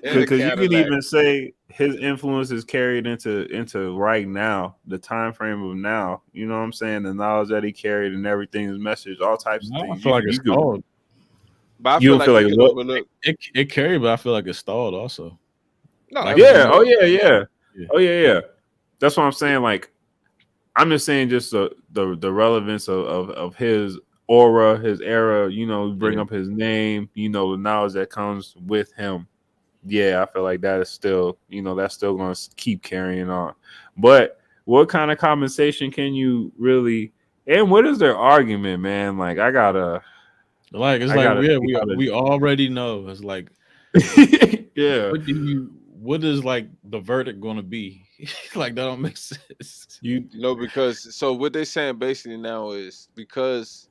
And the Because you can Cadillac. even say his influence is carried into right now, the time frame of now. You know what I'm saying? The knowledge that he carried and everything, his message, all types of I things. feel like it's You could, stalled. But I you feel don't like feel you like can what? overlook. It carried, but I feel like it's stalled also. No, Like, Yeah. absolutely. Oh yeah. Yeah. Yeah. Oh yeah. That's what I'm saying. Like, I'm just saying, just the relevance of his aura, his era. You know, bring up his name. You know, the knowledge that comes with him. Yeah, I feel like that is still, that's still going to keep carrying on. But what kind of compensation can you really? And what is their argument, man? Like, I gotta, Like it's I like gotta yeah, see how to- we already know. It's like yeah. What is like the verdict gonna be? Like that don't make sense. Because so what they're saying basically now is because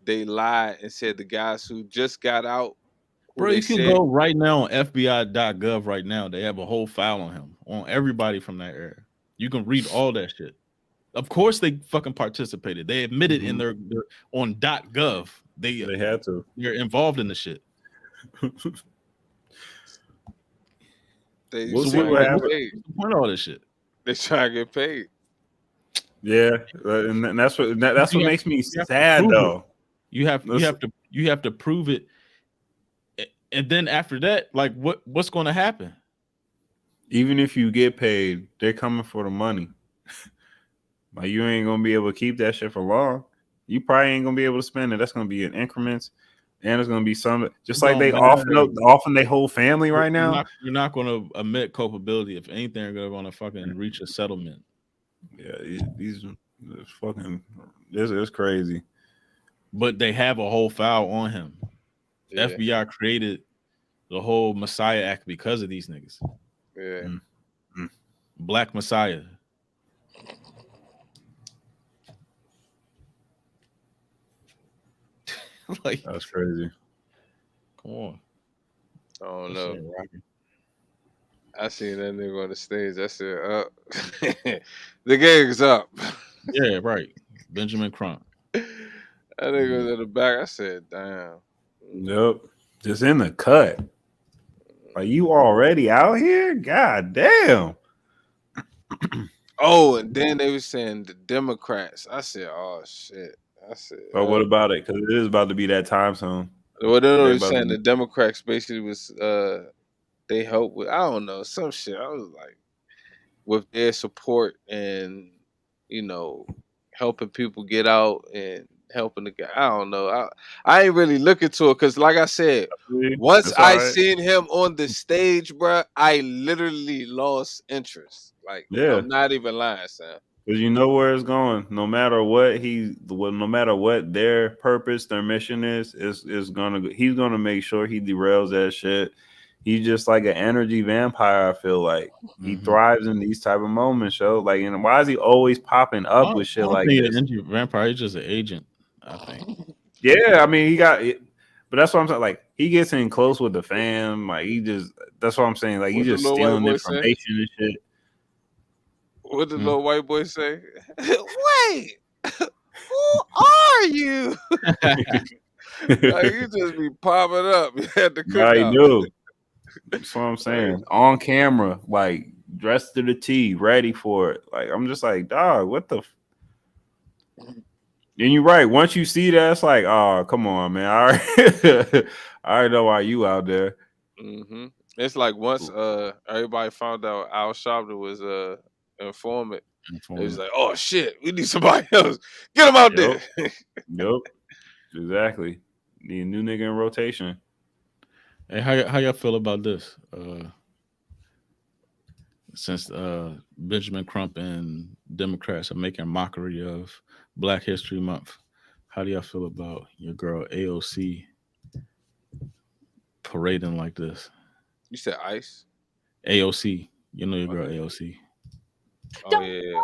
they lied and said the guys who just got out, who Bro, they you can said, go right now on FBI.gov right now. They have a whole file on him, on everybody from that era. You can read all that shit. Of course they fucking participated. They admitted in their on .gov. They had to. They're involved in the shit. We'll see what happens. paid. What's the point of all this shit? They try to get paid. Yeah, and that's what makes me sad though. You have to prove it, and then after that, like what's going to happen? Even if you get paid, they're coming for the money. Like you ain't gonna be able to keep that shit for long. You probably ain't gonna be able to spend it. That's gonna be in increments, and it's gonna be some just like they often they whole family right now. You're not going to admit culpability. If anything, they're going to fucking reach a settlement. Yeah, these fucking this is crazy. But they have a whole file on him. Yeah. FBI created the whole Messiah Act because of these niggas. Yeah. Black Messiah. Like that's crazy. Come on. I don't know. I seen that nigga on the stage. I said, the gig's up. Yeah, right. Benjamin Crump. That nigga was in the back. I said, damn. Nope. Just in the cut. Are you already out here? God damn. Oh, and then they were saying the Democrats. I said, oh shit. I said, But what about it? Because it is about to be that time zone. Well, they were saying the Democrats basically was they helped with, I don't know, some shit. I was like, with their support and helping people get out and helping the guy. I don't know. I ain't really looking to it because, like I said, once I seen him on the stage, bro, I literally lost interest. Like, yeah, I'm not even lying, Sam. Because you know where it's going. No matter what no matter what their purpose, their mission is he's gonna make sure he derails that shit. He's just like an energy vampire. I feel like he thrives in these type of moments. Show like, and why is he always popping up with shit like this? Energy vampire. He's just an agent, I think. Yeah, I mean he got it, but that's what I'm saying. Like he gets in close with the fam. Like that's what I'm saying. Like he's just stealing information and shit. What did the little white boy say? Wait, who are you? Like you just be popping up. You had to cook I out. do. That's what I'm saying. On camera, like dressed to the T, ready for it. Like I'm just like, dog, what the? And you're right. Once you see that, it's like, oh, come on, man. I already know why you out there. Mm-hmm. It's like once everybody found out Al Sharpton was informant. It was like, oh shit, we need somebody else. Get him out there. Yep. Exactly. Need a new nigga in rotation. Hey, how y'all feel about this? Since Benjamin Crump and Democrats are making mockery of Black History Month, how do y'all feel about your girl AOC parading like this? You said ICE? AOC. You know your girl AOC. Oh yeah.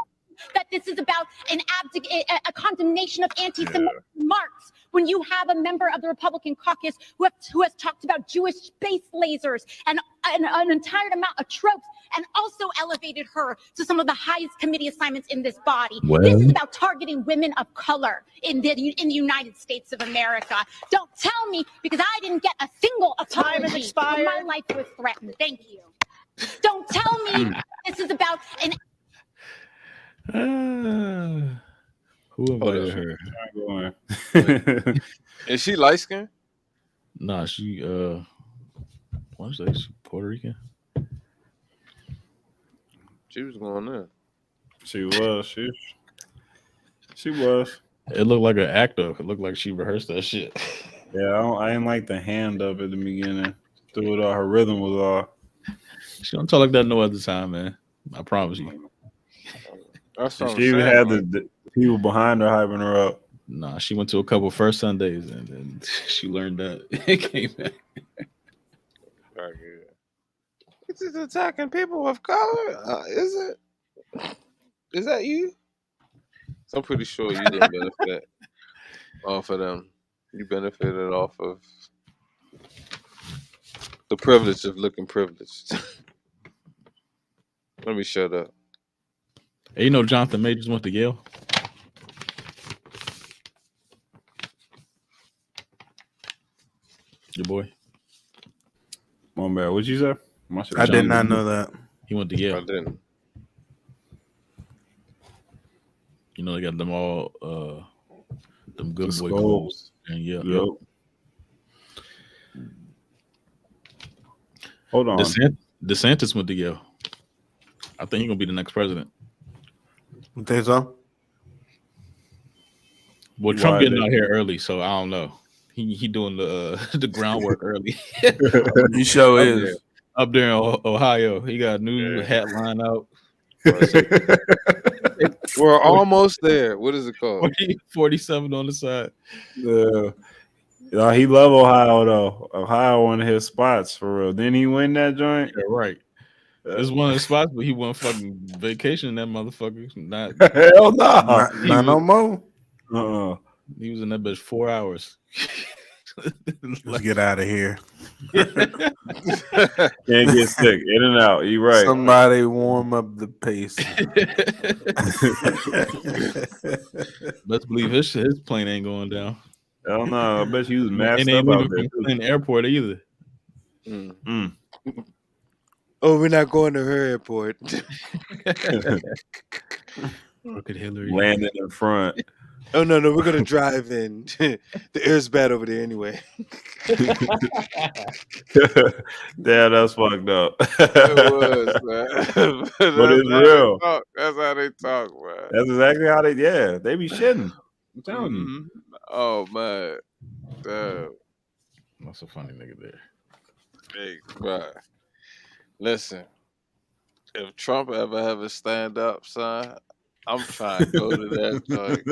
that this is about a condemnation of anti-Semitic remarks when you have a member of the Republican caucus who has talked about Jewish space lasers and an entire amount of tropes, and also elevated her to some of the highest committee assignments in this body. This is about targeting women of color in the United States of America. Don't tell me, because I didn't get a single apology when my life was threatened. Thank you. Don't tell me this is about an Who invited her? Is she light skinned? Nah, she what is that? She Puerto Rican? She was going there. She was. She was. It looked like an actor. It looked like she rehearsed that shit. Yeah, I didn't like the hand up at the beginning. Threw it all. Her rhythm was off. She don't talk like that no other time, man. I promise you. That's what she even had the people behind her hyping her up. Nah, she went to a couple First Sundays and then she learned that it came back. Very good. It's just attacking people of color. Is it? Is that you? So I'm pretty sure you didn't benefit off of them. You benefited off of the privilege of looking privileged. Let me shut up. Hey, you know Jonathan Majors went to Yale? Your boy. My bad. What'd you say? I did not know that. He went to Yale. I didn't. You know they got them all them good The boy skulls. clothes. And Yep. Hold on. DeSantis went to Yale. I think he's gonna be the next president. You think so? Well, Trump getting out here early, so I don't know. He doing the groundwork early. He sure is. Up there in Ohio. He got a new hat line out. We're almost there. What is it called? 47 on the side. Yeah, he love Ohio though. Ohio one of his spots for real. Didn't he win that joint? Yeah, right. It's one of the spots, but he went fucking vacation. That motherfucker. Not hell no. Not no more. He was in that bitch 4 hours. Let's get out of here. Can't get sick. In and out. You right. Somebody warm up the pace. Let's believe his plane ain't going down. Hell no. I bet you was masked ain't up out even there. in the airport either. Oh, we're not going to her airport. Look at Hillary. Landing in front. Oh no, we're gonna drive in. The air's bad over there anyway. Damn, that's fucked up. It was, man. But it's real. That's how they talk, man. That's exactly how they they be shitting. I'm telling you. Oh man. Damn. That's a funny nigga there. Hey, bro. Listen, if Trump ever have a stand up, son, I'm trying to go to that joint.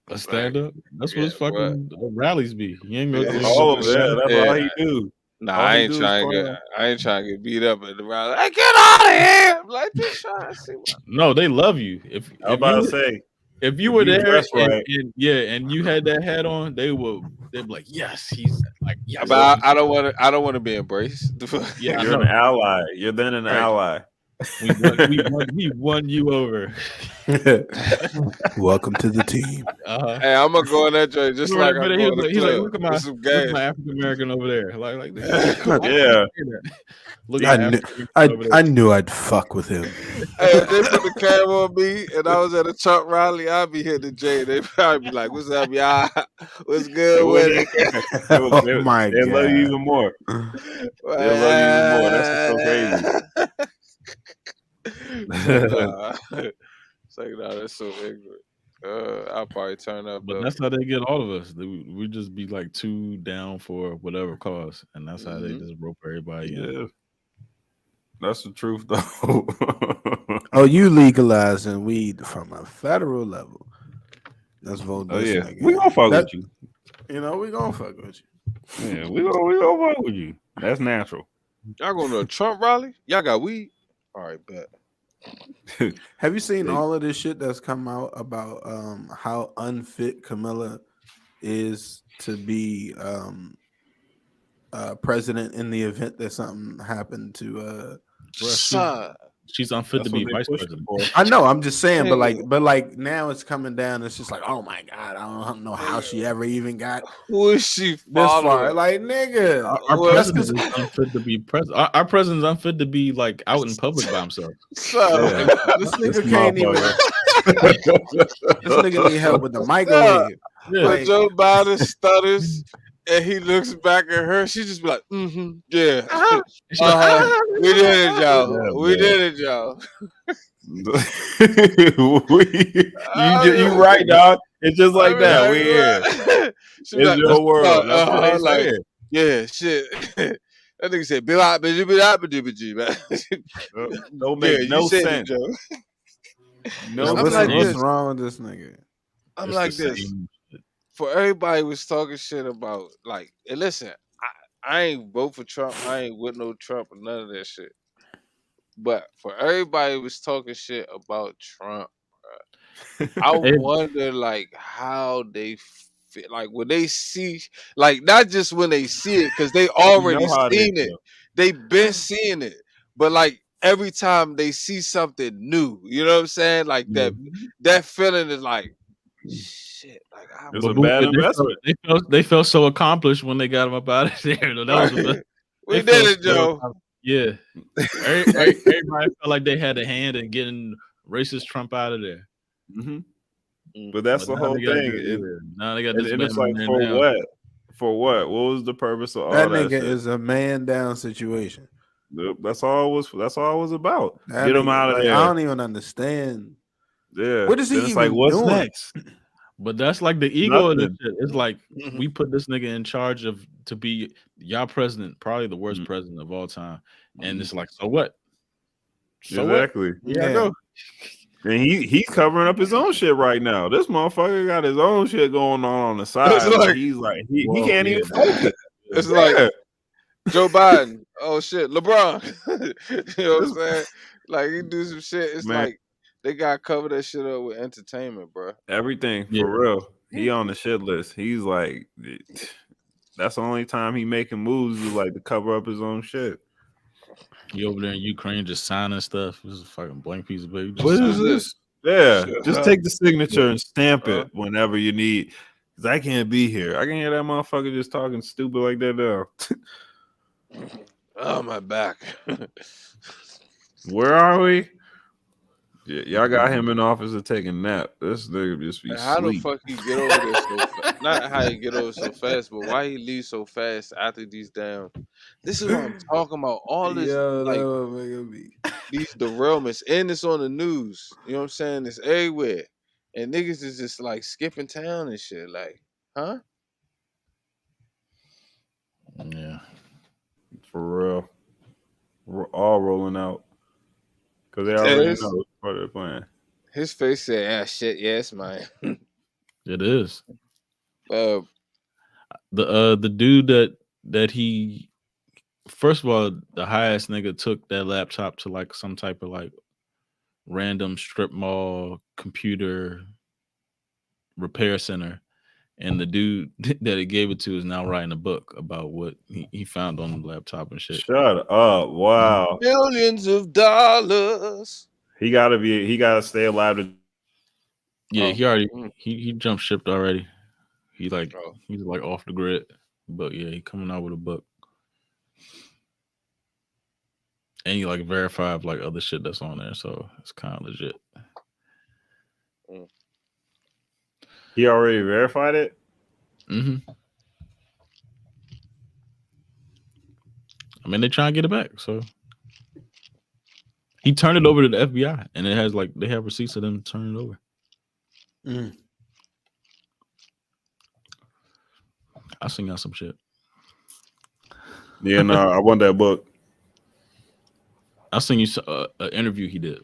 A stand up? That's what his fucking rallies be. He ain't gonna That's all he do. Nah, All I he ain't do trying is to get beat up at the rally. Hey, get out of here! I'm like, just trying to see what. No, they love you. If you were there and you had that hat on, they'd be like, yes, he's like, yes. But I don't want to be embraced. Yeah, you're an ally. You're then an ally. We won you over. Welcome to the team. Hey, I'm gonna go in that joint just like I'm going to he's like, club look at with my African American over there. Like yeah. Look I knew I'd fuck with him. Hey, if they put the camera on me and I was at a Trump rally, I'd be hitting the J. They'd probably be like, "What's up, y'all? What's good with it?" Oh my they God. love you even more. They love you even more. That's so crazy. It's like, nah, that's so ignorant. I'll probably turn up. But that's how they get all of us. We just be like too down for whatever cause, and that's how they just rope everybody in. That's the truth, though. Oh, you legalizing weed from a federal level? Let's vote. Oh yeah, we gonna fuck with you. You know, we gonna fuck with you. Yeah, we gonna fuck with you. That's natural. Y'all going to a Trump rally? Y'all got weed? All right, bet. Have you seen all of this shit that's come out about how unfit Camilla is to be president in the event that something happened to she's unfit to be vice president. I know, I'm just saying, but like now it's coming down. It's just like, oh my god, I don't know how she ever even got who is she this far. Like, nigga, Our president is unfit to be president. Our president's unfit to be like out in public by himself. This nigga can't even. This nigga need help with the microwave. When Joe Biden stutters and he looks back at her, she just be like, yeah. We did it, y'all. Yeah, we did it, y'all. You right, dog. It's just like that. We here. It's She be like, your world. That's what they like, say. yeah, shit. That nigga said, Don't make no sense. No, what's wrong with this nigga? I'm like this. For everybody was talking shit about, like, and listen, I ain't vote for Trump. I ain't with no Trump or none of that shit. But for everybody was talking shit about Trump, bro, I wonder, like, how they feel, like, when they see, like, not just when they see it, because they already seen it. They been seeing it. But, like, every time they see something new, you know what I'm saying? Like, that feeling is like, shit, like, it's a bad investment. They felt so accomplished when they got him up out of there. That was the best. We did it, Joe. Yeah, everybody felt like they had a hand in getting racist Trump out of there. But that's the whole thing. Now they got and this it's man like, in for there now. what? For what? What was the purpose of all That that? nigga Shit? is a man down situation. Yep, that's all it was about. That Get him nigga, out of like, there. I don't even understand. Yeah. What is he Then it's even like, what's doing? next? But that's like the ego of this Nothing. shit. It's like we put this nigga in charge of to be y'all president, probably the worst president of all time. And it's like, so what? So Exactly. What? Here I go. And he's covering up his own shit right now. This motherfucker got his own shit going on the side. like- He's like he can't even focus. It's like Joe Biden. Oh shit, LeBron. You know what I'm saying? Like, he do some shit. It's Man. like they gotta cover that shit up with entertainment, bro. Everything for real. He on the shit list. He's like, that's the only time he making moves is like to cover up his own shit. You over there in Ukraine just signing stuff. This is a fucking blank piece of paper. What is this? Yeah, just take the signature Yeah. and stamp it whenever you need. Cause I can't be here. I can hear that motherfucker just talking stupid like that now. Oh, my back. Where are we? Yeah, y'all got him in office to take a nap. This nigga just be How the sleep. fuck he get over there so fast? Not how he get over so fast, but why he leave so fast after these damn. This is what I'm talking about. All this, these derailments, and it's on the news. You know what I'm saying? It's everywhere, and niggas is just like skipping town and shit. Like, huh? Yeah, for real. We're all rolling out because they already Yes. know what they're playing. His face said, "Ah, shit, yes, man." it is. Uh, The dude that he first of all, the highest nigga took that laptop to like some type of like random strip mall computer repair center. And the dude that he gave it to is now writing a book about what he found on the laptop and shit. Shut up! Wow, millions of dollars. he gotta stay alive. To Yeah, he already he jumped shipped already. He's like off the grid. But yeah, he coming out with a book. And he like verified like other shit that's on there, so it's kind of legit. He already verified it. I mean, they trying to get it back, so he turned it over to the FBI, and it has like they have receipts of them turning it over. I'll sing y'all some shit. Yeah, no, I want that book. I'll sing you an interview he did.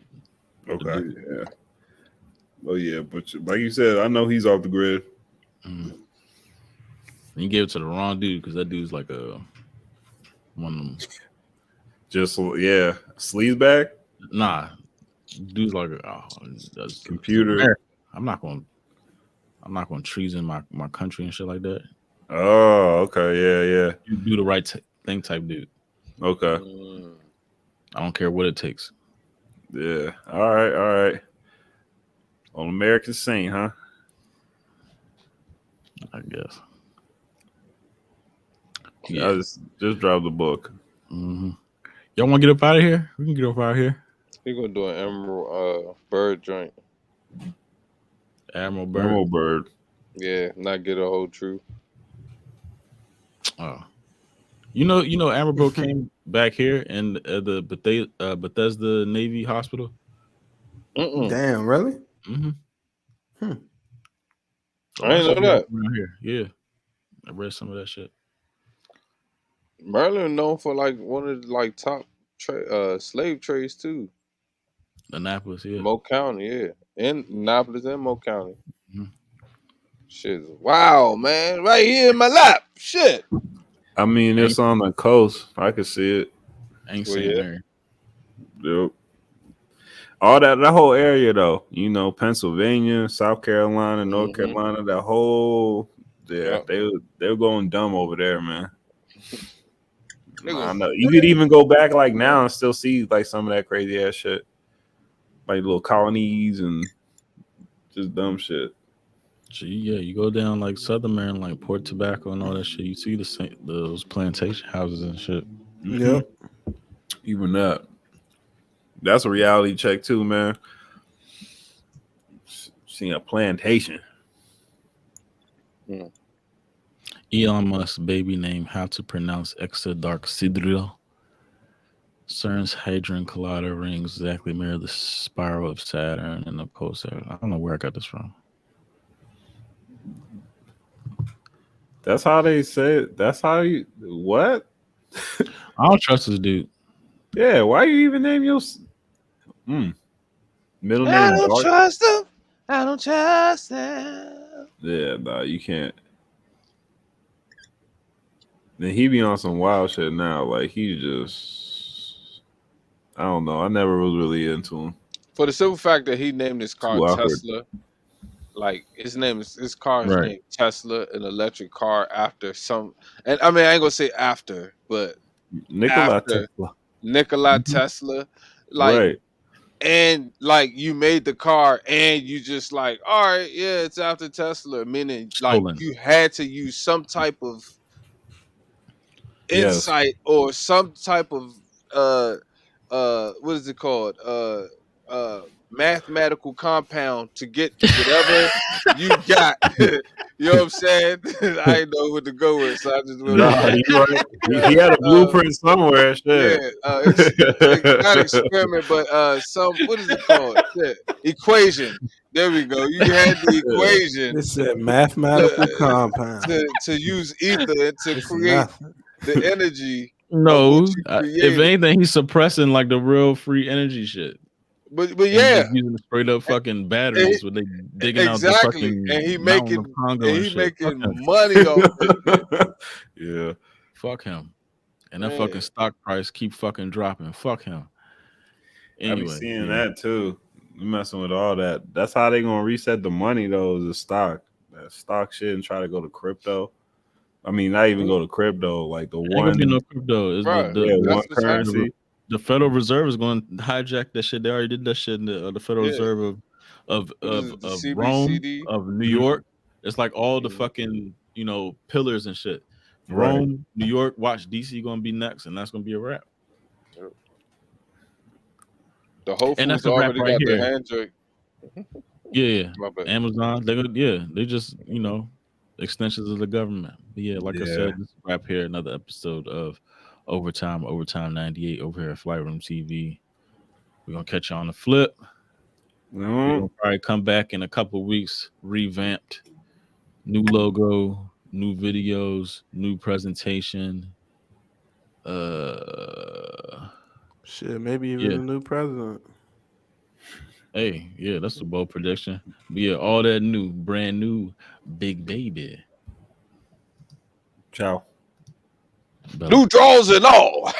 Okay, yeah. Oh yeah, but like you said, I know he's off the grid. And he gave it to the wrong dude because that dude's like one of them. Just sleaze bag? Nah, dude's like, oh, that's computer. I'm not going to treason my country and shit like that. Oh, okay, yeah. You do the right thing, type dude. Okay. I don't care what it takes. Yeah. All right. On American scene, huh? I guess. Yeah. I just dropped the book. Mm-hmm. Y'all want to get up out of here? We can get up out of here. We're gonna do an Emerald Bird joint. Admiral Bird. Emerald Bird. Yeah, not get a whole truth. Oh, you know, Admiral Bird came back here in the Bethesda Navy Hospital. Damn, really? Mm-hmm. I didn't know that. Around here. Yeah, I read some of that shit. Maryland known for like one of the like top slave trades too. Annapolis, yeah. Mo County, yeah. In Annapolis and Mo County. Mm-hmm. Shit. Wow, man. Right here in my lap. Shit. I mean, it's on the coast. I could see it. Ain't St. Mary. Yep. All that whole area though, you know, Pennsylvania, South Carolina, North Carolina, that whole they were going dumb over there, man. I know. You could even go back like now and still see like some of that crazy ass shit. Like little colonies and just dumb shit. Gee, yeah, you go down like Southern Maryland, like Port Tobacco and all that shit. You see those plantation houses and shit. Yep. Even that. That's a reality check too, man. Seeing a plantation. Elon Musk's baby name, how to pronounce Exodarksidril. CERN's Hadron Collider ring exactly mirror the spiral of Saturn and the pulsar. I don't know where I got this from. That's how they say it. That's how you what? I don't trust this dude. Yeah, why you even name your middle name? I don't trust him. I don't trust him. Yeah, nah, you can't. Then he be on some wild shit now. Like he just, I don't know. I never was really into him. For the simple fact that he named his car Tesla. Like his car's named Tesla, an electric car after some, and I mean I ain't gonna say after, but Nikola Tesla, like, right. And like you made the car, and you just like, all right, yeah, it's after Tesla, meaning like you had to use some type of insight or some type of what is it called? Mathematical compound to get whatever you got. You know what I'm saying? I didn't know what to go with, so I just went. He had a blueprint somewhere. Shit. Yeah, it's not experiment, but some what is it called? Equation. There we go. You had the equation. It's a mathematical compound to use ether to create the energy. No, if anything, he's suppressing like the real free energy shit. But yeah, just using straight up fucking batteries when they digging out the fucking and he mountain making of Congo and and he shit. making money off it. Yeah, fuck him. And that fucking stock price keep fucking dropping. Fuck him. Anyway, I be seeing that too. You messing with all that. That's how they gonna reset the money though. Is the stock, that stock shit, and try to go to crypto. I mean, not even go to crypto. Like the ain't one, gonna be no crypto. It's one currency. The Federal Reserve is going to hijack that shit. They already did that shit in the Federal Reserve of Rome, of New York. It's like all the fucking pillars and shit. Rome, New York. Watch DC going to be next, and that's going to be a wrap. The Whole Foods already got the handshake. Yeah, Amazon. They just extensions of the government. But yeah, like I said, this is a wrap here. Another episode of Overtime 98 over here at Flightroom TV. We're gonna catch you on the flip. We're gonna probably come back in a couple of weeks, revamped, new logo, new videos, new presentation. Shit, maybe even a new president. Hey, yeah, that's a bold prediction. But yeah, all that new, brand new, big baby. Ciao. New draws and all.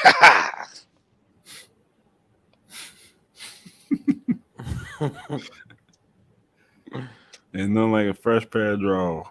There's nothing like a fresh pair of drawers.